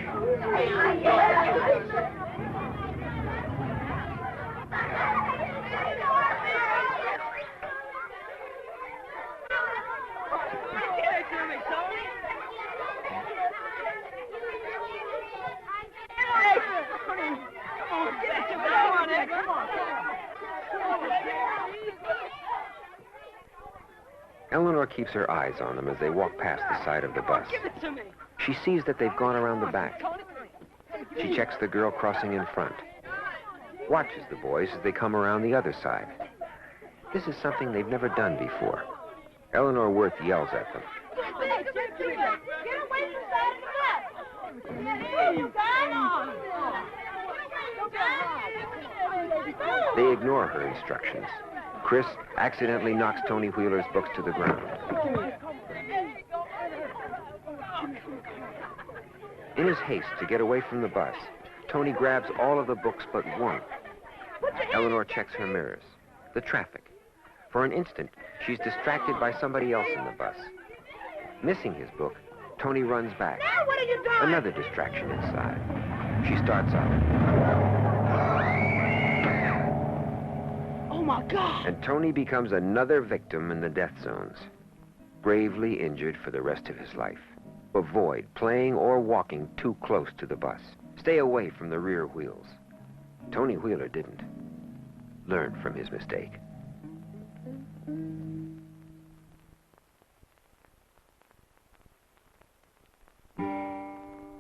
Eleanor keeps her eyes on them as they walk past the side of the bus. She sees that they've gone around the back. She checks the girl crossing in front. Watches the boys as they come around the other side. This is something they've never done before. Eleanor Worth yells at them, away from the side of the bus. You guys. They ignore her instructions. Chris accidentally knocks Tony Wheeler's books to the ground. In his haste to get away from the bus, Tony grabs all of the books but one. Eleanor checks her mirrors. The traffic. For an instant, she's distracted by somebody else in the bus. Missing his book, Tony runs back. Now what are you doing? Another distraction inside. She starts out. Oh, my God. And Tony becomes another victim in the death zones. Gravely injured for the rest of his life. Avoid playing or walking too close to the bus. Stay away from the rear wheels. Tony Wheeler didn't. Learn from his mistake.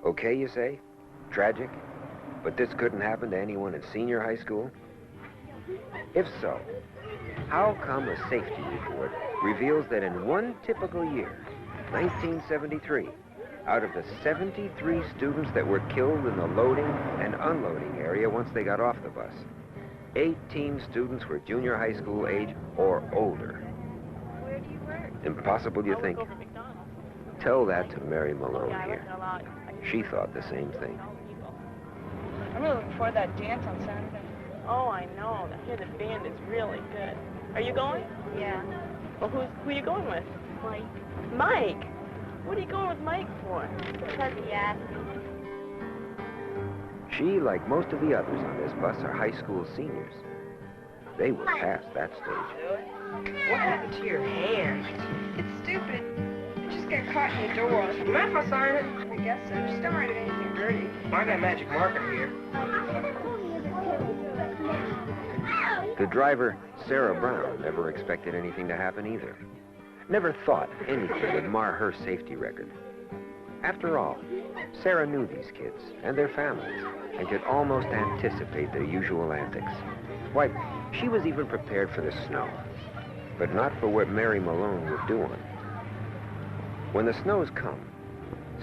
Okay, you say? Tragic? But this couldn't happen to anyone in senior high school? If so, how come a safety report reveals that in one typical year, 1973, out of the 73 students that were killed in the loading and unloading area once they got off the bus, 18 students were junior high school age or older? Where do you work? Impossible, you think? Tell that to Mary Malone here. Here. She thought the same thing. I'm really looking forward to that dance on Saturday. Oh, I know. I hear the band is really good. Are you going? Yeah. Well, who are you going with? Mike. Mike? What are you going with Mike for? Because he asked me. She, like most of the others on this bus, are high school seniors. They were past that stage. What happened to your hand? It's stupid. It just got caught in the door. You mind if I sign it? I guess so. Just don't write anything dirty. I got a magic marker here. The driver, Sarah Brown, never expected anything to happen either. Never thought anything would mar her safety record. After all, Sarah knew these kids and their families and could almost anticipate their usual antics. Why, she was even prepared for the snow, but not for what Mary Malone would do on it. When the snows come,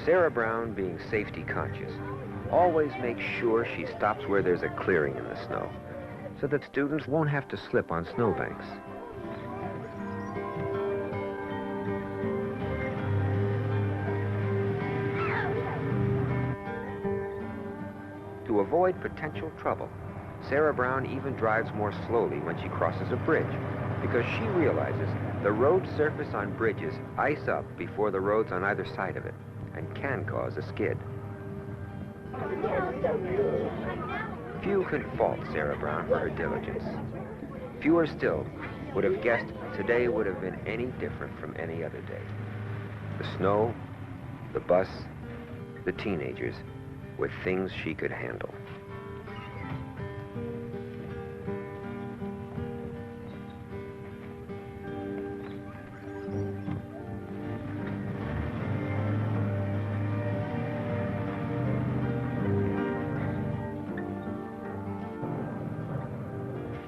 Sarah Brown, being safety conscious, always makes sure she stops where there's a clearing in the snow, so that students won't have to slip on snowbanks. To avoid potential trouble, Sarah Brown even drives more slowly when she crosses a bridge, because she realizes the road surface on bridges ice up before the roads on either side of it, and can cause a skid. Few can fault Sarah Brown for her diligence. Fewer still would have guessed today would have been any different from any other day. The snow, the bus, the teenagers were things she could handle.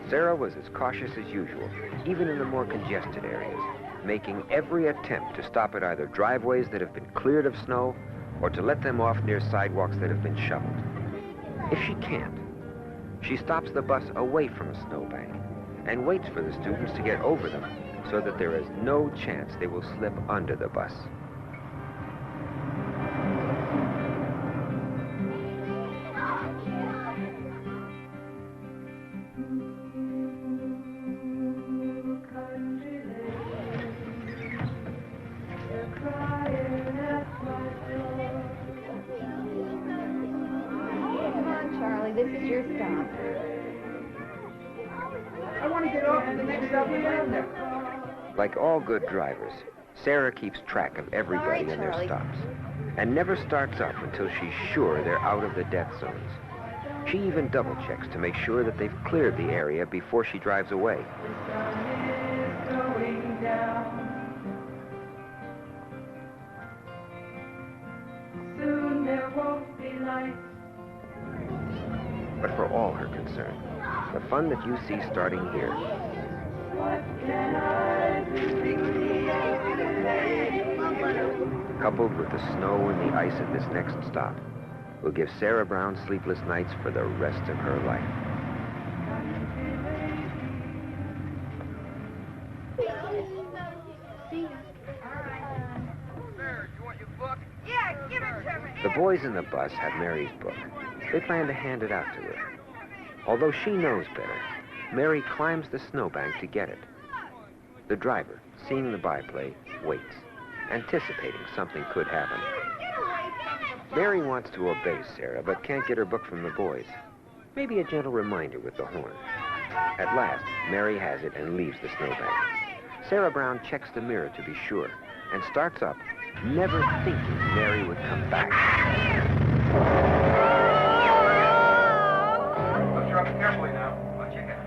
Sarah was as cautious as usual, even in the more congested areas, making every attempt to stop at either driveways that have been cleared of snow or to let them off near sidewalks that have been shoveled. If she can't, she stops the bus away from a snowbank and waits for the students to get over them so that there is no chance they will slip under the bus. This is your stop. I want to get off at the next stop we have there. Like all good drivers, Sarah keeps track of everybody in their stops and never starts up until she's sure they're out of the death zones. She even double checks to make sure that they've cleared the area before she drives away. Soon there won't be lights. But for all her concern, the fun that you see starting here What can I do? coupled with the snow and the ice at this next stop, will give Sarah Brown sleepless nights for the rest of her life. The boys in the bus have Mary's book. They plan to hand it out to her. Although she knows better, Mary climbs the snowbank to get it. The driver, seeing the byplay, waits, anticipating something could happen. Mary wants to obey Sarah, but can't get her book from the boys. Maybe a gentle reminder with the horn. At last, Mary has it and leaves the snowbank. Sarah Brown checks the mirror to be sure and starts up, never thinking Mary would come back. Lift her up carefully now. Watch your head.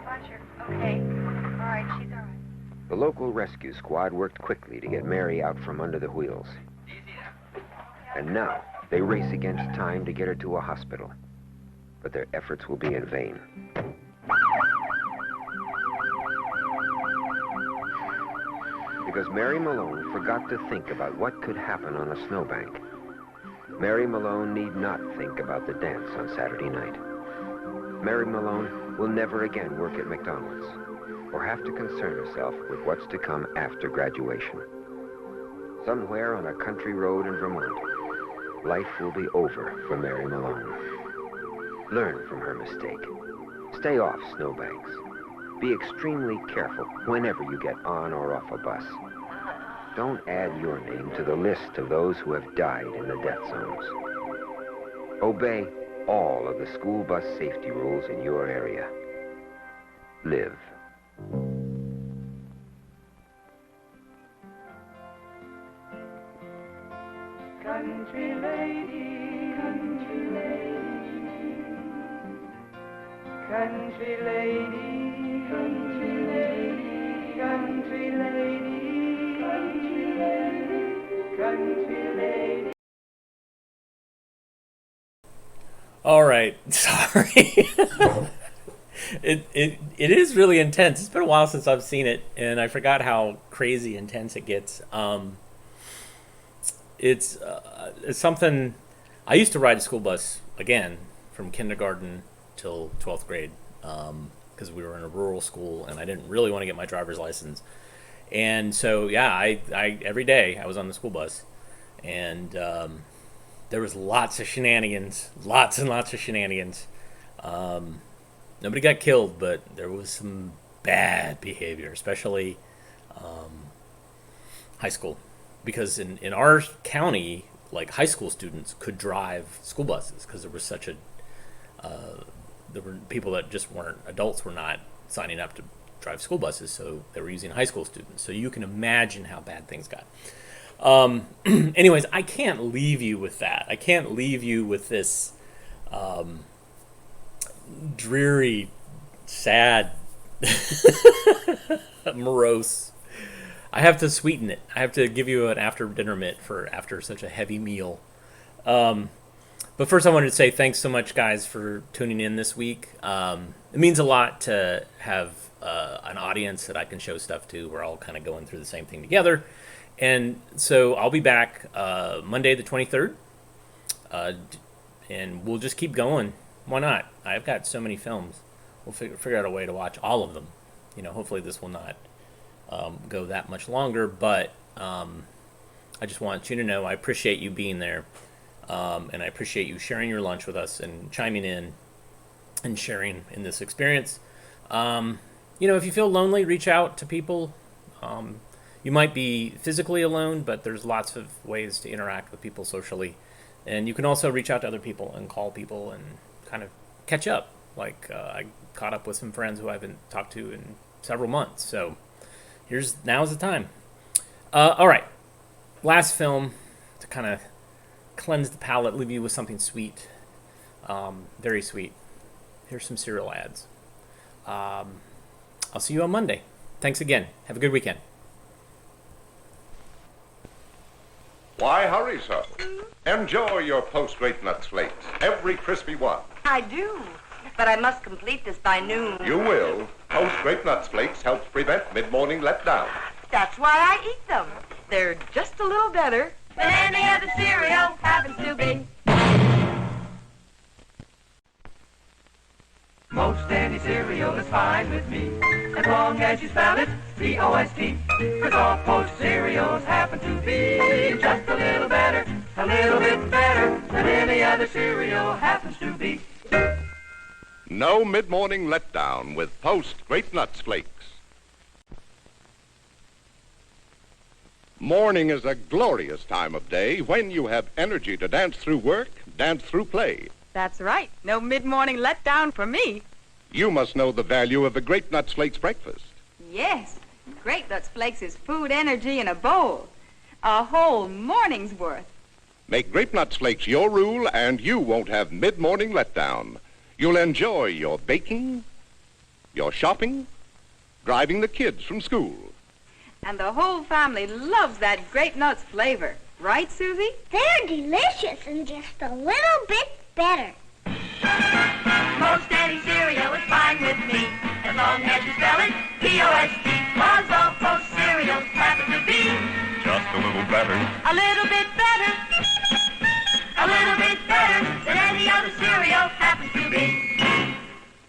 Watch her. Okay. All right, she's all right. The local rescue squad worked quickly to get Mary out from under the wheels. And now, they race against time to get her to a hospital. But their efforts will be in vain. Because Mary Malone forgot to think about what could happen on a snowbank. Mary Malone need not think about the dance on Saturday night. Mary Malone will never again work at McDonald's or have to concern herself with what's to come after graduation. Somewhere on a country road in Vermont, life will be over for Mary Malone. Learn from her mistake. Stay off snowbanks. Be extremely careful whenever you get on or off a bus. Don't add your name to the list of those who have died in the death zones. Obey all of the school bus safety rules in your area. Live. Country lady, country lady, country lady, country lady, country lady, country lady, country lady. All right, sorry. It is really intense. It's been a while since I've seen it, and I forgot how crazy intense it gets. It's something. I used to ride a school bus again from kindergarten till 12th grade because we were in a rural school, and I didn't really want to get my driver's license. And so, yeah, I every day I was on the school bus, and there was lots of shenanigans, lots and lots of shenanigans. Nobody got killed, but there was some bad behavior, especially high school. Because in our county, like, high school students could drive school buses because there was such a there were people that just weren't adults were not signing up to drive school buses, so they were using high school students. So you can imagine how bad things got. Anyways, I can't leave you with that. I can't leave you with this dreary, sad, morose. I have to sweeten it. I have to give you an after-dinner mitt for after such a heavy meal. But first I wanted to say thanks so much, guys, for tuning in this week. It means a lot to have an audience that I can show stuff to. We're all kind of going through the same thing together. And so I'll be back Monday the 23rd. And we'll just keep going. Why not? I've got so many films. We'll figure out a way to watch all of them. You know, hopefully this will not go that much longer, but I just want you to know I appreciate you being there, and I appreciate you sharing your lunch with us and chiming in and sharing in this experience. You know, if you feel lonely, reach out to people. You might be physically alone, but there's lots of ways to interact with people socially, and you can also reach out to other people and call people and kind of catch up. Like I caught up with some friends who I haven't talked to in several months, so now's the time. All right, last film to kind of cleanse the palate, leave you with something sweet, very sweet. Here's some cereal ads. I'll see you on Monday. Thanks again. Have a good weekend. Why hurry, sir? Enjoy your post-Grape-Nuts Flakes, every crispy one. I do, but I must complete this by noon. You will. Post-Grape-Nuts Flakes helps prevent mid-morning letdown. That's why I eat them. They're just a little better than any other cereal happens to be. Most any cereal is fine with me, as long as you spell it P-O-S-T. 'Cause all Post cereals happen to be just a little better, a little bit better than any other cereal happens to be. No mid-morning letdown with Post Grape-Nuts Flakes. Morning is a glorious time of day when you have energy to dance through work, dance through play. That's right. No mid-morning letdown for me. You must know the value of the Grape-Nuts Flakes breakfast. Yes. Grape-Nuts Flakes is food energy in a bowl. A whole morning's worth. Make Grape-Nuts Flakes your rule and you won't have mid-morning letdown. You'll enjoy your baking, your shopping, driving the kids from school. And the whole family loves that Grape-Nuts flavor. Right, Susie? They're delicious and just a little bit better. Most any cereal is fine with me, as long as you spell it P-O-S-T. 'Cause all Post cereals happen to be Just a little better. A little bit better. a little bit better than any other cereal happens to be.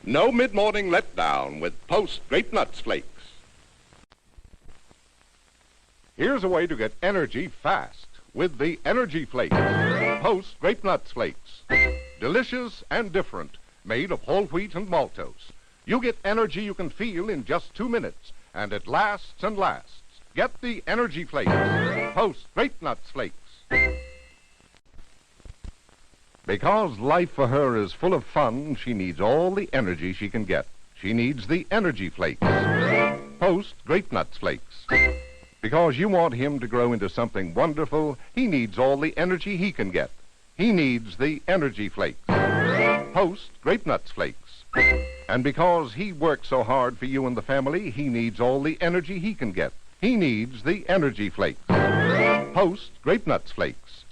No mid-morning letdown with Post Grape-Nuts Flakes. Here's a way to get energy fast with the Energy Flakes. Post Grape-Nuts Flakes. Delicious and different, made of whole wheat and maltose. You get energy you can feel in just 2 minutes, and it lasts and lasts. Get the Energy Flakes. Post Grape-Nuts Flakes. Because life for her is full of fun, she needs all the energy she can get. She needs the Energy Flakes. Post Grape-Nuts Flakes. Because you want him to grow into something wonderful, he needs all the energy he can get. He needs the Energy Flakes. Post Grape-Nuts Flakes. And because he works so hard for you and the family, he needs all the energy he can get. He needs the Energy Flakes. Post Grape-Nuts Flakes.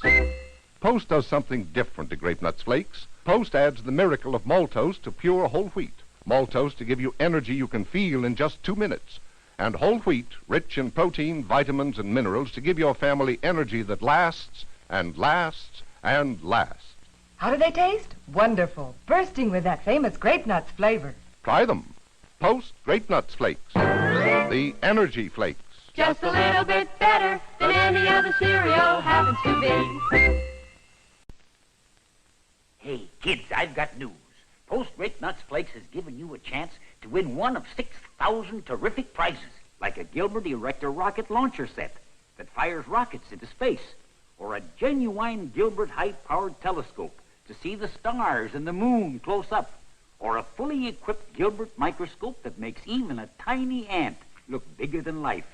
Post does something different to Grape-Nuts Flakes. Post adds the miracle of maltose to pure whole wheat. Maltose to give you energy you can feel in just 2 minutes. And whole wheat, rich in protein, vitamins, and minerals to give your family energy that lasts and lasts and lasts. How do they taste? Wonderful. Bursting with that famous Grape-Nuts flavor. Try them. Post Grape-Nuts Flakes. The Energy Flakes. Just a little bit better than any other cereal happens to be. Hey, kids, I've got news. Post Grape-Nuts Flakes has given you a chance to win one of 6,000 terrific prizes, like a Gilbert Erector rocket launcher set that fires rockets into space, or a genuine Gilbert high-powered telescope to see the stars and the moon close up, or a fully equipped Gilbert microscope that makes even a tiny ant look bigger than life.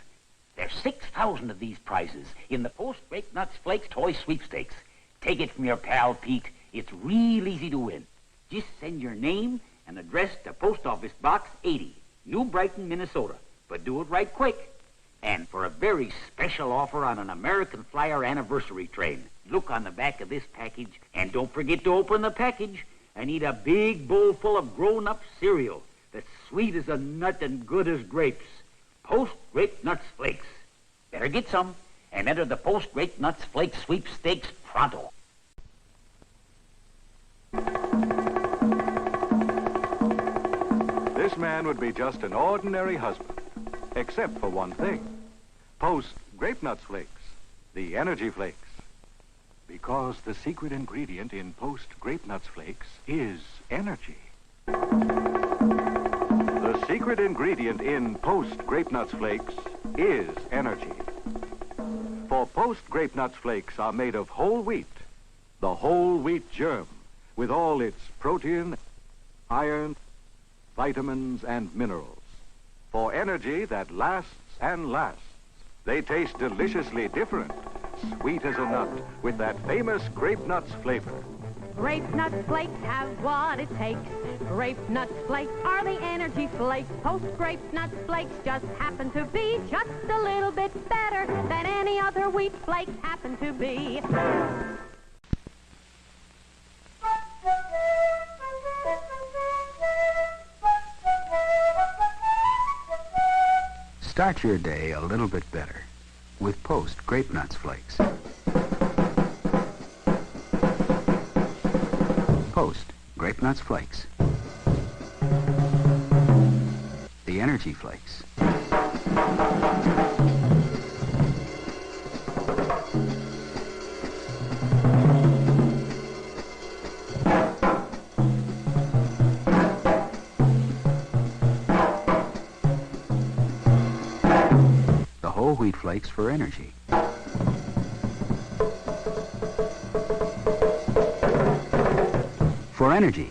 There's 6,000 of these prizes in the Post Grape-Nuts Flakes toy sweepstakes. Take it from your pal Pete. It's real easy to win. Just send your name and address to Post Office Box 80, New Brighton, Minnesota. But do it right quick. And for a very special offer on an American Flyer anniversary train, look on the back of this package, and don't forget to open the package. I need a big bowl full of grown-up cereal that's sweet as a nut and good as grapes. Post Grape-Nuts Flakes. Better get some and enter the Post Grape-Nuts Flakes sweepstakes pronto. This man would be just an ordinary husband, except for one thing. Post Grape-Nuts Flakes, the Energy Flakes. Because the secret ingredient in Post Grape-Nuts Flakes is energy. The secret ingredient in Post Grape-Nuts Flakes is energy. For Post Grape-Nuts Flakes are made of whole wheat, the whole wheat germ, with all its protein, iron, vitamins, and minerals. For energy that lasts and lasts. They taste deliciously different, sweet as a nut, with that famous Grape-Nuts flavor. Grape-Nuts Flakes have what it takes. Grape-Nuts Flakes are the energy flakes. Post Grape-Nuts Flakes just happen to be just a little bit better than any other wheat flakes happen to be. Start your day a little bit better with Post Grape-Nuts Flakes. Post Grape-Nuts Flakes. The Energy Flakes. The whole wheat flakes for energy. For energy.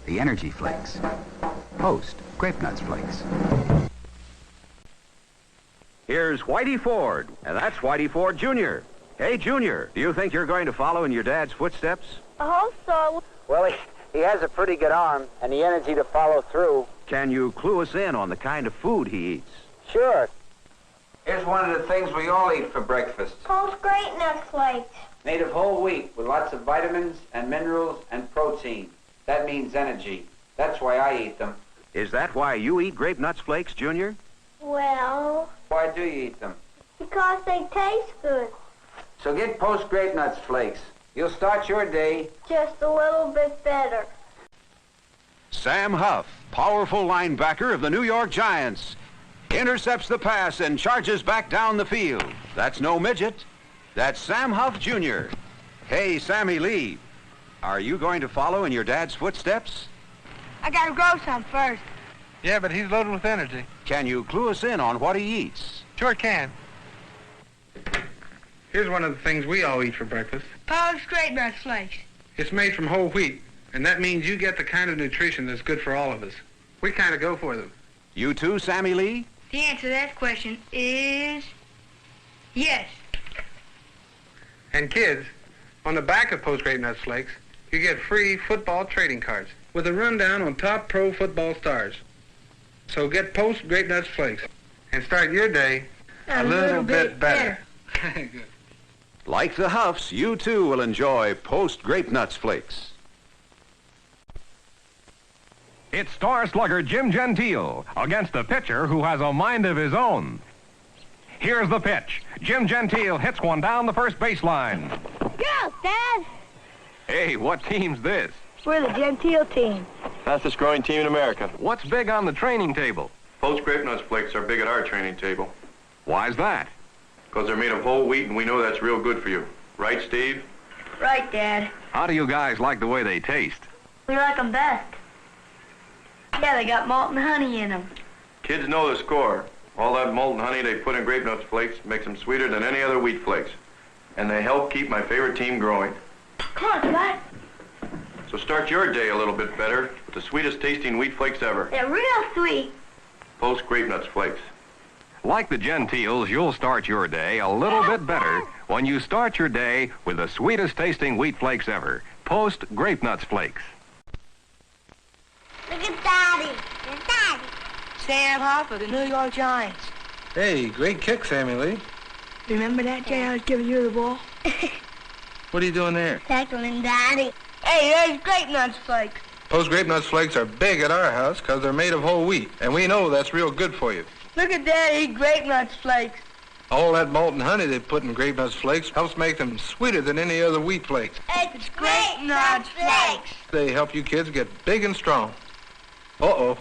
The Energy Flakes. Post Grape-Nuts Flakes. Here's Whitey Ford, and that's Whitey Ford Jr. Hey, Junior, do you think you're going to follow in your dad's footsteps? I hope so. Well, he has a pretty good arm and the energy to follow through. Can you clue us in on the kind of food he eats? Sure. Here's one of the things we all eat for breakfast. Post Grape-Nuts Flakes. Made of whole wheat with lots of vitamins and minerals and protein. That means energy. That's why I eat them. Is that why you eat Grape-Nuts Flakes, Junior? Well, Why do you eat them? because they taste good. So get Post Grape-Nuts Flakes. You'll start your day Just a little bit better. Sam Huff, powerful linebacker of the New York Giants, intercepts the pass and charges back down the field. That's no midget. That's Sam Huff, Jr. Hey, Sammy Lee, are you going to follow in your dad's footsteps? I gotta grow some first. Yeah, but he's loaded with energy. Can you clue us in on what he eats? Sure can. Here's one of the things we all eat for breakfast. Post Grape-Nuts Flakes. It's made from whole wheat, and that means you get the kind of nutrition that's good for all of us. We kind of go for them. You too, Sammy Lee? The answer to that question is yes. And kids, on the back of Post Grape-Nuts Flakes, you get free football trading cards with a rundown on top pro football stars. So get Post Grape-Nuts Flakes and start your day a little bit better. Good. Like the Huffs, you too will enjoy Post Grape-Nuts Flakes. It's star slugger Jim Gentile against a pitcher who has a mind of his own. Here's the pitch. Jim Gentile hits one down the first baseline. Go, Dad. Hey, what team's this? We're the Gentile team. Fastest growing team in America. What's big on the training table? Post Grape-Nuts Flakes are big at our training table. Why's that? Because they're made of whole wheat, and we know that's real good for you. Right, Steve? Right, Dad. How do you guys like the way they taste? We like them best. Yeah, they got malt and honey in them. Kids know the score. All that molten honey they put in Grape-Nuts Flakes makes them sweeter than any other wheat flakes. And they help keep my favorite team growing. Come on, Scott. So start your day a little bit better with the sweetest tasting wheat flakes ever. They're real sweet. Post Grape-Nuts Flakes. Like the Gentiles, you'll start your day a little bit better when you start your day with the sweetest tasting wheat flakes ever. Post Grape-Nuts Flakes. Look at Daddy. There's Daddy. Sam Huff of the New York Giants. Hey, great kick, Sammy Lee. Remember that day I was giving you the ball? What are you doing there? Tackling Daddy. Hey, there's Grape-Nuts Flakes. Post Grape-Nuts Flakes are big at our house because they're made of whole wheat, and we know that's real good for you. Look at Dad eat Grape-Nuts Flakes. All that molten honey they put in Grape-Nuts Flakes helps make them sweeter than any other wheat flakes. It's Grape-Nuts Flakes. They help you kids get big and strong. Uh-oh.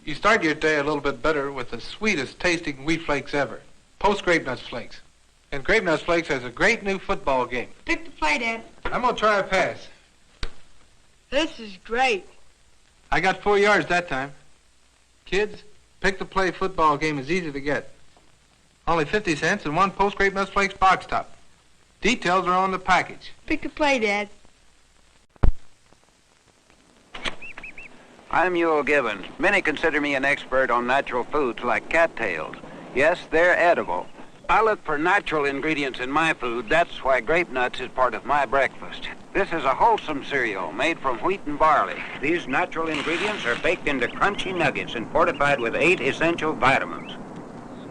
You start your day a little bit better with the sweetest tasting wheat flakes ever. Post Grape-Nuts Flakes. And Grape-Nuts Flakes has a great new football game. Pick the play, Dad. I'm going to try a pass. This is great. I got 4 yards that time. Kids, pick the play football game is easy to get. Only 50 cents and one Post Grape-Nuts Flakes box top. Details are on the package. Pick the play, Dad. I'm Yule Gibbons. Many consider me an expert on natural foods like cattails. Yes, they're edible. I look for natural ingredients in my food. That's why Grape Nuts is part of my breakfast. This is a wholesome cereal made from wheat and barley. These natural ingredients are baked into crunchy nuggets and fortified with 8 essential vitamins.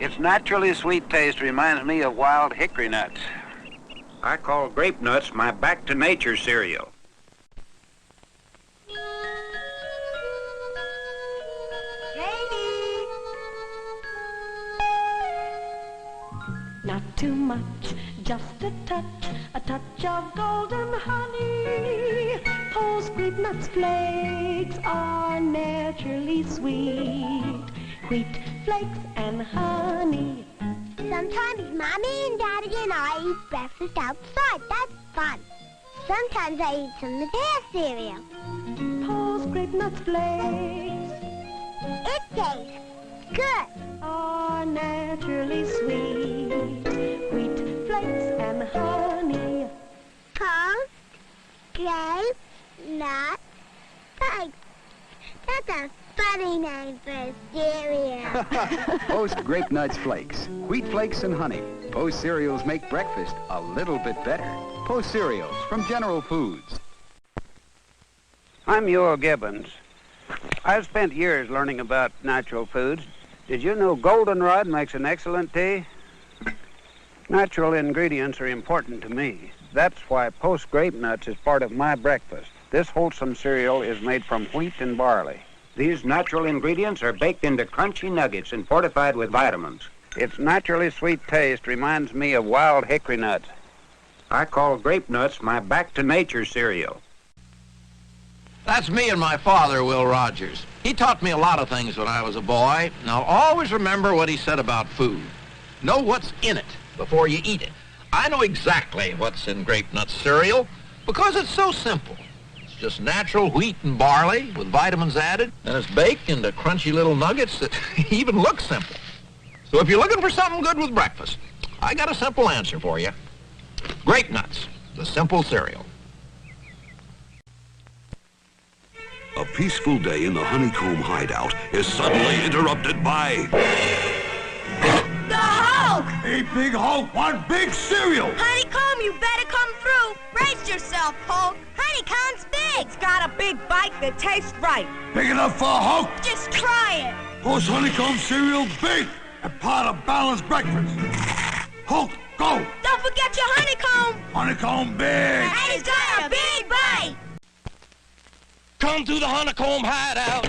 Its naturally sweet taste reminds me of wild hickory nuts. I call Grape Nuts my back-to-nature cereal. Not too much, just a touch of golden honey. Post Grape-Nuts flakes are naturally sweet. Wheat flakes and honey. Sometimes Mommy and Daddy and I eat breakfast outside. That's fun. Sometimes I eat some of their cereal. Post Grape-Nuts flakes. It tastes good. Are naturally sweet. Wheat flakes and honey. Post Grape-Nuts flakes. That's a funny name for a cereal. Post Grape-Nuts Flakes. Wheat flakes and honey. Post cereals make breakfast a little bit better. Post cereals from General Foods. I'm Ewell Gibbons. I've spent years learning about natural foods. Did you know goldenrod makes an excellent tea? Natural ingredients are important to me. That's why Post Grape-Nuts is part of my breakfast. This wholesome cereal is made from wheat and barley. These natural ingredients are baked into crunchy nuggets and fortified with vitamins. Its naturally sweet taste reminds me of wild hickory nuts. I call Grape-Nuts my back-to-nature cereal. That's me and my father, Will Rogers. He taught me a lot of things when I was a boy. Now, always remember what he said about food. Know what's in it before you eat it. I know exactly what's in Grape-Nuts cereal because it's so simple. It's just natural wheat and barley with vitamins added, and it's baked into crunchy little nuggets that even look simple. So if you're looking for something good with breakfast, I got a simple answer for you. Grape-Nuts, the simple cereal. A peaceful day in the Honeycomb hideout is suddenly interrupted by... The Hulk! A big Hulk want big cereal! Honeycomb, you better come through. Brace yourself, Hulk. Honeycomb's big. It's got a big bite that tastes right. Big enough for a Hulk? Just try it. Post Honeycomb cereal big and part of balanced breakfast. Hulk, go! Don't forget your honeycomb. Honeycomb big! And it's got a big bite. Come to the Honeycomb hideout.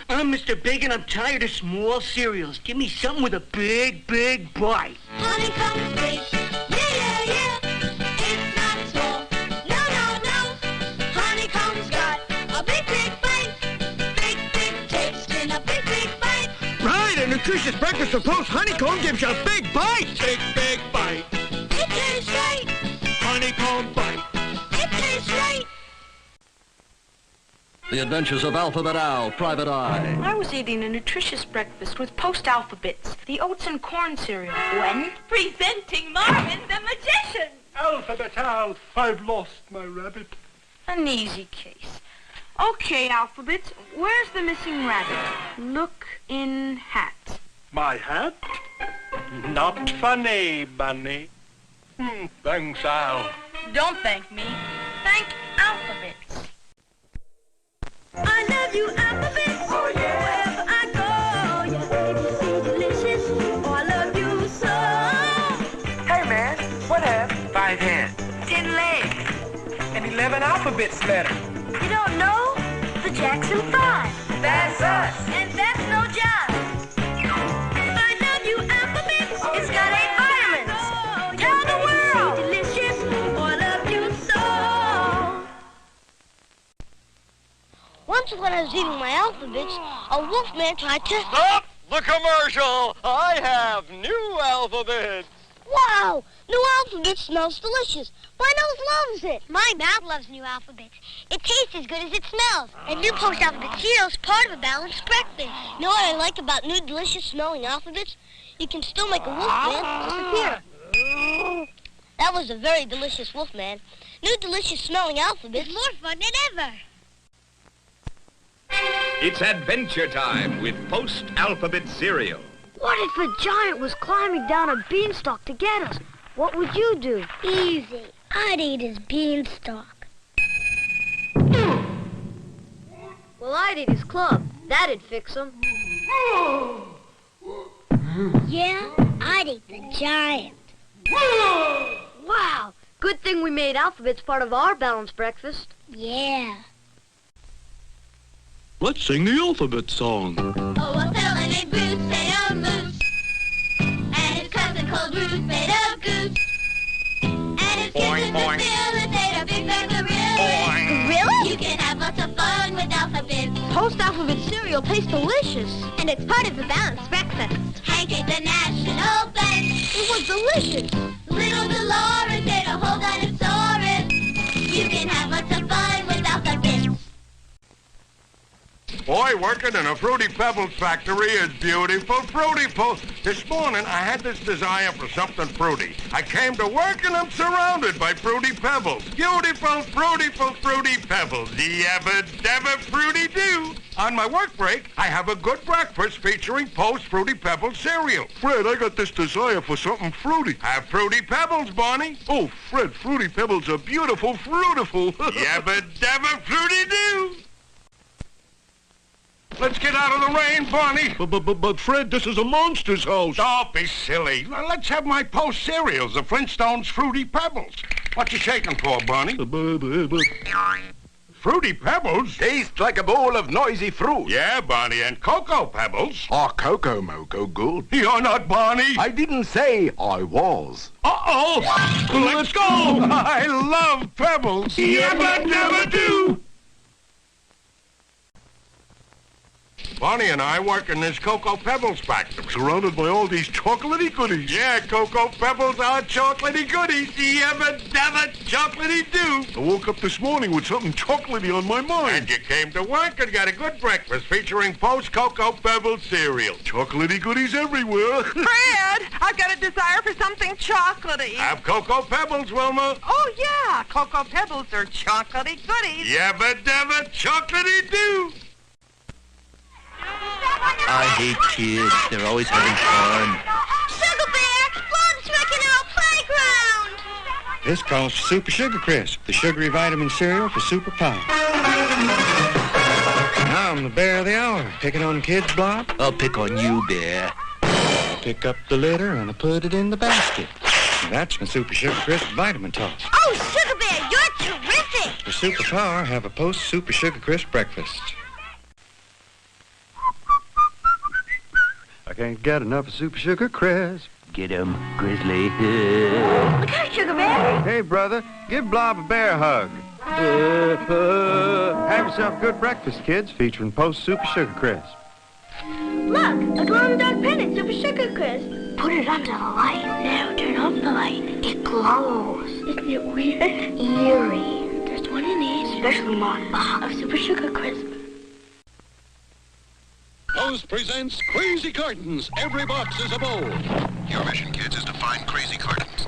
I'm Mr. Big and I'm tired of small cereals. Give me something with a big, big bite. Honeycomb's big. Yeah, yeah, yeah. It's not small. No, no, no. Honeycomb's got a big, big bite. Big, big taste in a big, big bite. Right, a nutritious breakfast of Post Honeycomb gives you a big bite. Big, big bite. It tastes right. Honeycomb bite. It tastes right. The Adventures of Alphabet Al, Private Eye. I was eating a nutritious breakfast with Post Alphabets, the oats and corn cereal. When? Presenting Marvin the Magician. Alphabet Al, I've lost my rabbit. An easy case. Okay, Alphabets, where's the missing rabbit? Look in hat. My hat? Not funny, Bunny. Thanks, Al. Don't thank me. Thank Alphabets. I love you, Alphabet. Oh, yeah. Wherever I go, your ABC delicious. Oh, I love you so. Hey, man, what have 5 hands, 10 legs. and 11 alphabets letters? You don't know? The Jackson 5. That's us. And that's no job. I love you, Alphabet. It's got 8 vitamins. Tell the world. Delicious. Oh, I love you so. Once when I was eating my alphabets, a wolfman tried to... Stop the commercial! I have new alphabets. Wow! New alphabet smells delicious. My nose loves it. My mouth loves new alphabets. It tastes as good as it smells. And new Post Alphabet cereal is part of a balanced breakfast. You know what I like about new delicious smelling alphabets? You can still make a wolfman disappear. That was a very delicious wolfman. New delicious smelling alphabets. It's more fun than ever. It's adventure time with Post Alphabet cereal. What if a giant was climbing down a beanstalk to get us? What would you do? Easy. I'd eat his beanstalk. Well, I'd eat his club. That'd fix him. Yeah, I'd eat the giant. Wow! Good thing we made alphabets part of our balanced breakfast. Yeah. Let's sing the alphabet song. Oh, a fella named Bruce ate a moose, and his cousin called Ruth Boing. Facilitate a big bag of Boing. Really? You can have lots of fun with alphabet. Post-alphabet cereal tastes delicious. And it's part of the balanced breakfast. Hank ate the National Bank. It was delicious. Little Dolores ate a whole dinosaurus. You can have lots of fun with alphabet. Boy, working in a Fruity Pebbles factory is beautiful. Fruity This morning, I had this desire for something fruity. I came to work and I'm surrounded by Fruity Pebbles. Beautiful, Fruity Pebbles. Yabba-dabba Fruity do. On my work break, I have a good breakfast featuring Post Fruity Pebbles cereal. Fred, I got this desire for something fruity. Have Fruity Pebbles, Bonnie. Oh, Fred, Fruity Pebbles are beautiful, fruitiful. Yabba-dabba Fruity do. Let's get out of the rain, Bonnie. But Fred, this is a monster's house. Don't be silly. Let's have my Post cereals, the Flintstones Fruity Pebbles. What you shaking for, Bonnie? Fruity Pebbles? Tastes like a bowl of noisy fruit. Yeah, Bonnie, and Cocoa Pebbles. Oh, Cocoa Moco good. You're not Bonnie. I didn't say I was. Uh-oh. Let's go. I love Pebbles. Yabba-dabba-doo. Bonnie and I work in this Cocoa Pebbles factory. Surrounded by all these chocolatey goodies. Yeah, Cocoa Pebbles are chocolatey goodies. Yabba-dabba chocolatey-doo. I woke up this morning with something chocolatey on my mind. And you came to work and got a good breakfast featuring Post Cocoa Pebbles cereal. Chocolatey goodies everywhere. Fred, I've got a desire for something chocolatey. Have Cocoa Pebbles, Wilma. Oh, yeah. Cocoa Pebbles are chocolatey goodies. Yabba-dabba chocolatey-doo. I hate kids. They're always having fun. Sugar Bear, Mom's wrecking our playground. This calls for Super Sugar Crisp, the sugary vitamin cereal for superpower. Now I'm the bear of the hour. Picking on kids, Blob? I'll pick on you, Bear. I pick up the litter and I put it in the basket. That's my Super Sugar Crisp vitamin toss. Oh, Sugar Bear, you're terrific. For superpower, have a Post Super Sugar Crisp breakfast. I can't get enough of Super Sugar Crisp. Get 'em, Grizzly. Okay, Sugar Bear. Hey, brother, give Blob a bear hug. Have yourself a good breakfast, kids, featuring Post Super Sugar Crisp. Look, a glow-in-the-dark pennant, Super Sugar Crisp. Put it under the light. Now turn off the light. It glows. Isn't it weird? Eerie. There's one in each specially marked box of Super Sugar Crisp. Post presents Crazy Cartons. Every box is a bowl. Your mission, kids, is to find Crazy Cartons.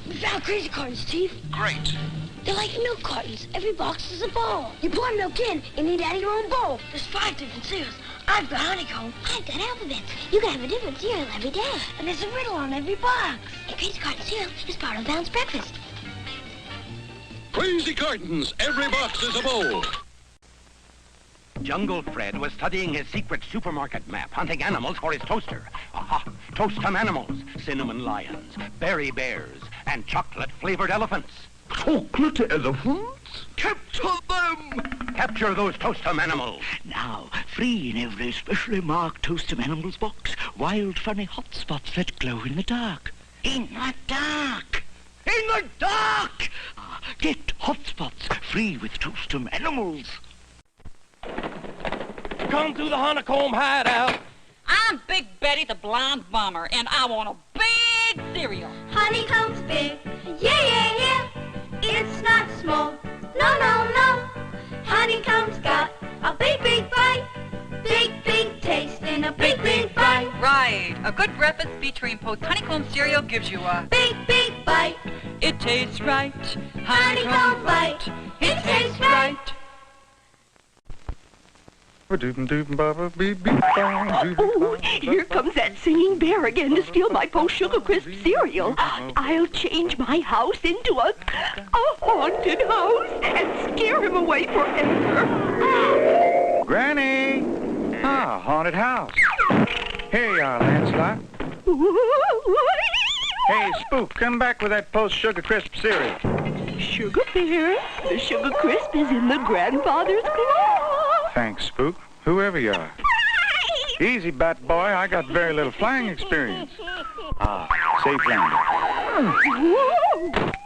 We found Crazy Cartons, Chief. Great. They're like milk cartons. Every box is a bowl. You pour milk in and eat out of your own bowl. There's 5 different cereals. I've got Honeycomb. I've got alphabets. You can have a different cereal every day. And there's a riddle on every box. And Crazy Carton cereal is part of Balanced Breakfast. Crazy Cartons. Every box is a bowl. Jungle Fred was studying his secret supermarket map, hunting animals for his toaster. Aha! Toast-some animals, cinnamon lions, berry bears, and chocolate-flavored elephants. Chocolate elephants? Capture them! Capture those toast-some animals. Now, free in every specially marked Toast-some Animals box, wild funny hot spots that glow in the dark. In the dark! In the dark! Get hot spots free with Toast-some Animals. Come to the Honeycomb hideout. I'm Big Betty the Blind Bomber, and I want a big cereal. Honeycomb's big. Yeah, yeah, yeah. It's not small. No, no, no. Honeycomb's got a big, big bite. Big, big taste in a big, big bite. Right. A good breakfast featuring Post Honeycomb cereal gives you a big, big bite. It tastes right. Honeycomb bite. It tastes right. Oh, here comes that singing bear again to steal my Post Sugar Crisp cereal. I'll change my house into a haunted house and scare him away forever. Granny! Ah, haunted house. Here you are, Lancelot. Hey, Spook, come back with that Post Sugar Crisp cereal. Sugar Bear, the Sugar Crisp is in the grandfather's glove. Thanks, Spook, whoever you are. Easy, bat boy. I got very little flying experience. Ah, safe landing.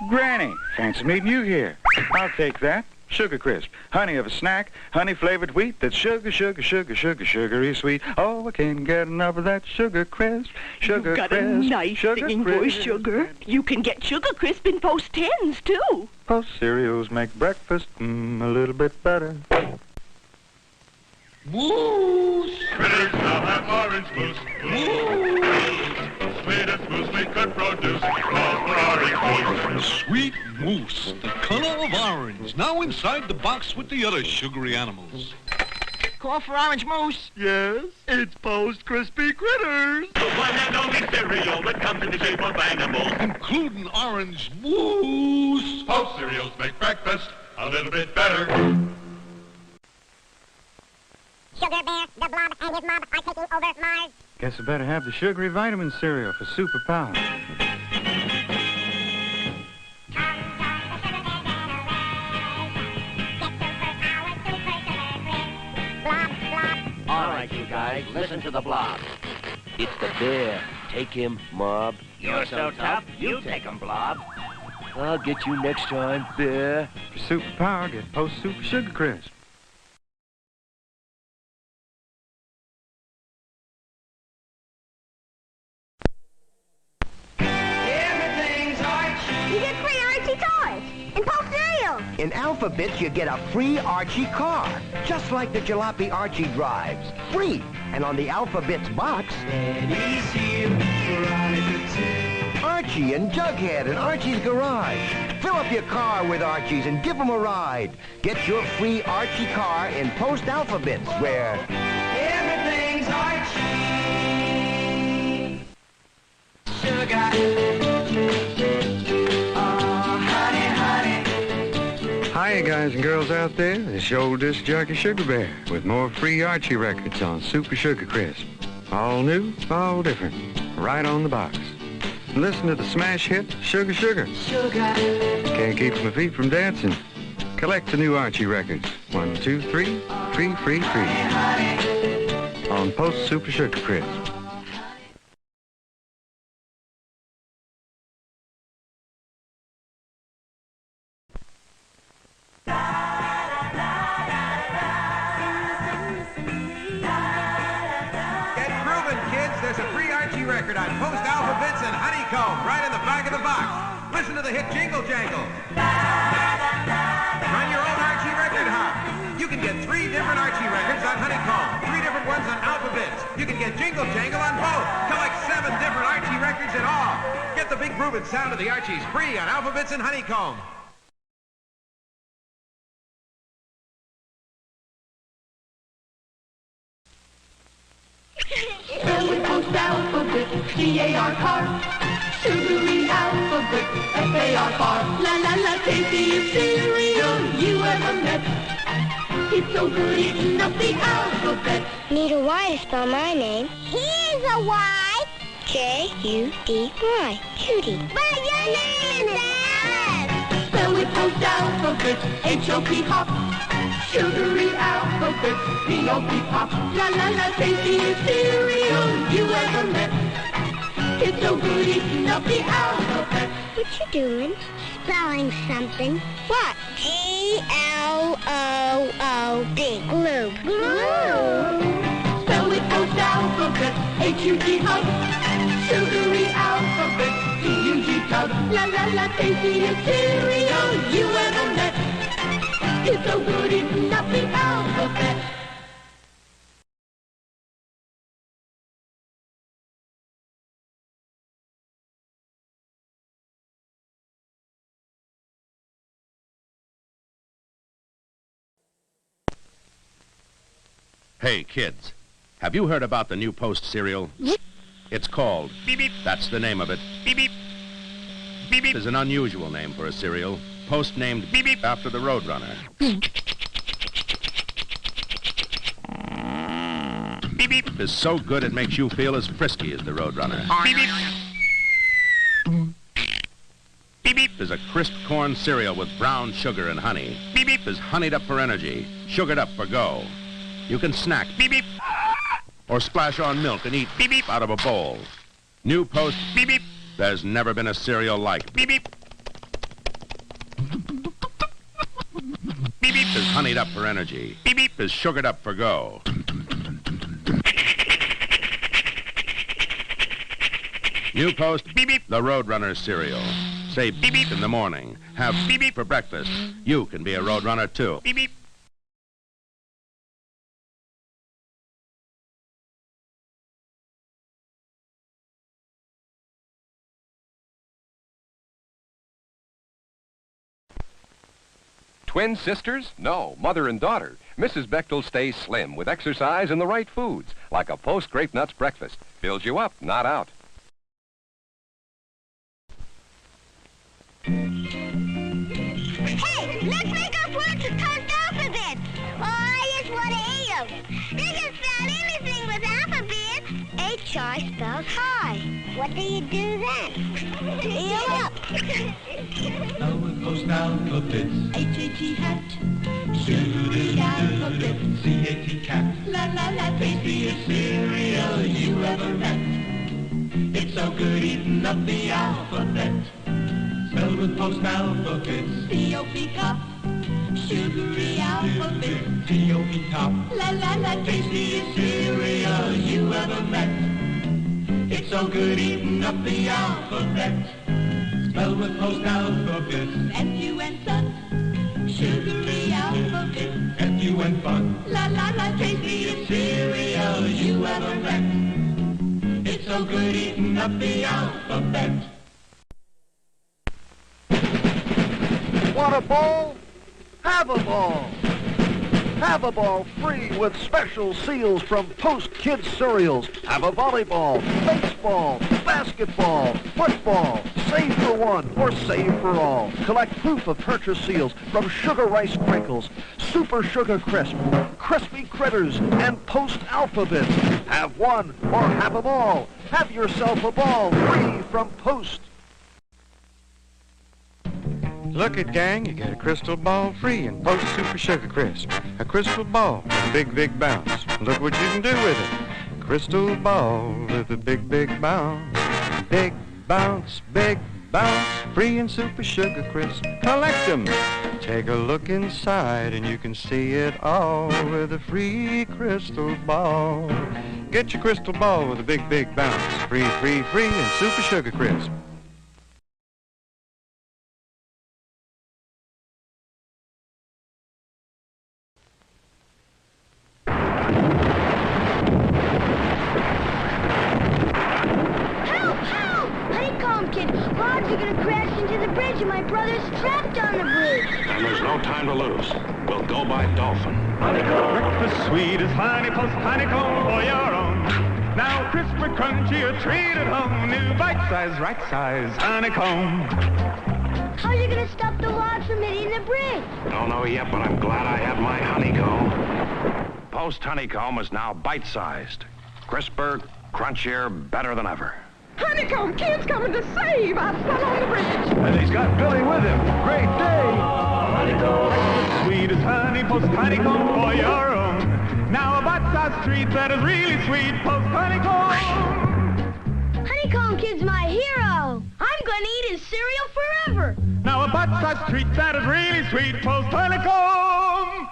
Granny, fancy meeting you here. I'll take that. Sugar Crisp. Honey of a snack. Honey-flavored wheat that's sugar, sugar, sugar, sugar, sugary sweet. Oh, I can't get enough of that Sugar Crisp. Sugar You've got Crisp. a nice Sugar singing Crisp. voice, Sugar. You can get Sugar Crisp in Post 10s, too. Post cereals make breakfast a little bit better. Moose! Critters now have orange mousse. Moose! Sweetest mousse we could produce. Call for orange mousse. Sweet mousse, the color of orange, now inside the box with the other sugary animals. Call for orange mousse. Yes, it's Post Crispy Critters. The one and only cereal that comes in the shape of animals. Including orange mousse. Post cereals make breakfast a little bit better. Sugar Bear, the Blob, and his mob are taking over Mars. Guess I better have the sugary vitamin cereal for superpower. All right, you guys, listen to the Blob. It's the bear. Take him, Mob. You're so tough, you take 'em, Blob. I'll get you next time, bear. For superpower, get Post Super Sugar Crisp. Everything's Archie. You get free Archie toys and Post cereals. In Alphabets, you get a free Archie car, just like the Jalopy Archie drives. Free! And on the Alphabets box, Eddie's here, Veronica too. Archie and Jughead and Archie's Garage. Fill up your car with Archies and give them a ride. Get your free Archie car in Post Alphabets, where Everything's Archie. Sugar. Oh, honey, honey. Hiya, guys and girls out there. It's your old disc jockey Sugar Bear with more free Archie records on Super Sugar Crisp. All new, all different. Right on the box. Listen to the smash hit Sugar Sugar. Sugar. Can't keep my feet from dancing. Collect the new Archie records. 1, 2, 3, free, free, free. On Post Super Sugar Crisp. Get grooving, kids. There's a free Archie record on Post Alphabets and Honeycomb right in the back of the box. Listen to the hit Jingle Jangle. Run your own Archie record hop. You can get 3 different Archie records on Honeycomb, 3 different ones on Alphabets. You can get Jingle Jangle on both. Collect 7 different Archie records in all. Get the big grooving sound of the Archies free on Alphabets and Honeycomb. Spell it Post Alphabet, C-A-R car. Sugary alphabet, F-A-R bar. La la la, tastiest cereal you ever met. It's so good eating up the alphabet. Need a Y to spell my name. Here's a Y. J-U-D-Y. Judy. But your name is Alice. Spell it Post Alphabet, H-O-P hop. Sugary alphabet, P-O-P pop. La la la, tastiest cereal you ever met. It's so good eating up the alphabet. What you doing? Spelling something. What? G-L-O-O-D. Glue. Glue? Spell it Post Alphabet, H-U-G hub. Sugary alphabet, T-U-G tub. La la la, tastiest cereal you ever met. It's so good eating up the alphabet. Hey, kids, have you heard about the new Post cereal? It's called Beep Beep. That's the name of it. Beep Beep. Beep Beep is an unusual name for a cereal. Post named Beep Beep after the Roadrunner. Beep Beep is so good it makes you feel as frisky as the Roadrunner. Beep Beep. Beep Beep is a crisp corn cereal with brown sugar and honey. Beep Beep is honeyed up for energy, sugared up for go. You can snack Beep Beep or splash on milk and eat beep beep out of a bowl. New Post beep beep. There's never been a cereal like beep beep. Beep beep is honeyed up for energy. Beep beep is sugared up for go. New Post beep beep, the Roadrunner cereal. Say beep beep in the morning. Have beep beep for breakfast. You can be a Roadrunner too. Beep beep. Twin sisters? No, mother and daughter. Mrs. Bechtel stays slim with exercise and the right foods, like a Post Grape-Nuts breakfast. Fills you up, not out. Hey, let's make our words a toast alphabet. Oh, I just want to eat them. They can spell anything with alphabets. H-I spells high. What do you do then? Heel up. Now we Post alphabets. H-A-T hat. Shoo-doo alphabet. C-A-T cat. La-la-la, tastiest cereal you ever met. It's so good eating up the alphabet. Spelled with Post alphabets. C-O-P cup. Sugary alphabet. T-O-P top. La-la-la, tastiest cereal you ever met. It's so good eating up the alphabet. Spelled with Post alphabets. F-U-N son. Sugary alphabet. F-U-N fun. La-la-la, tastiest cereal you ever met. It's so good eating up the alphabet. Want a ball? Have a ball. Have a ball free with special seals from Post Kids cereals. Have a volleyball, baseball, basketball, football, save for one or save for all. Collect proof of purchase seals from Sugar Rice Crinkles, Super Sugar Crisp, Crispy Critters, and Post Alphabets. Have one or have them all. Have yourself a ball free from Post. Look it, gang, you get a crystal ball free in Post Super Sugar Crisp. A crystal ball with a big, big bounce. Look what you can do with it. Crystal ball with a big, big bounce. Big bounce, free in Super Sugar Crisp. Collect them. Take a look inside and you can see it all with a free crystal ball. Get your crystal ball with a big, big bounce. Free in Super Sugar Crisp. Logs are gonna crash into the bridge and my brother's trapped on the bridge. And there's no time to lose. We'll go by Dolphin. Breakfast sweet as honey, Post honeycomb for your own. Now crisp or crunchy or treat at home. New bite size, right size honeycomb. How are you gonna stop the logs from hitting the bridge? Don't know yet, but I'm glad I have my honeycomb. Post honeycomb is now bite-sized. Crisper, crunchier, better than ever. Honeycomb, kids coming to save! I fell on the bridge. And he's got Billy with him. Great day! Honeycomb. Breakfast sweet as honey, Post honeycomb for your own. Now a bite-sized treat that is really sweet, Post honeycomb. Honeycomb Kid's my hero. I'm gonna eat his cereal forever. Now a bite-sized treat that is really sweet, Post honeycomb.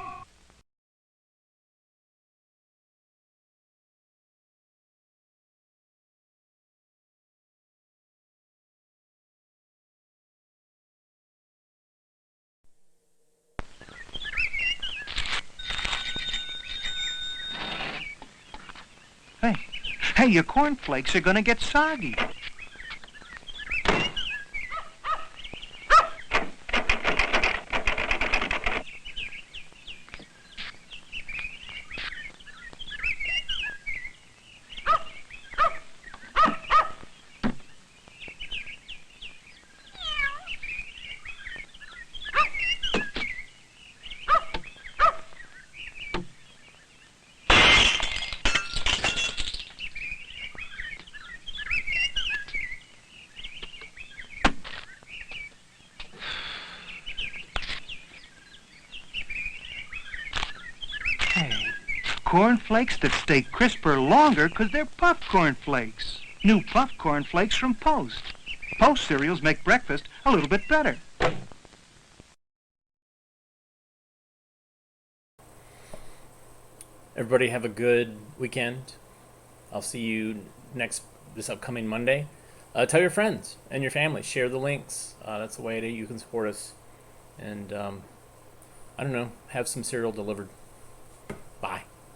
Hey, your cornflakes are gonna get soggy. corn flakes that stay crisper longer because they're puffed corn flakes. New puffed corn flakes from Post. Post cereals make breakfast a little bit better. Everybody have a good weekend. I'll see you this upcoming Monday. Tell your friends and your family. Share the links. That's the way that you can support us. And I don't know, have some cereal delivered. Bye.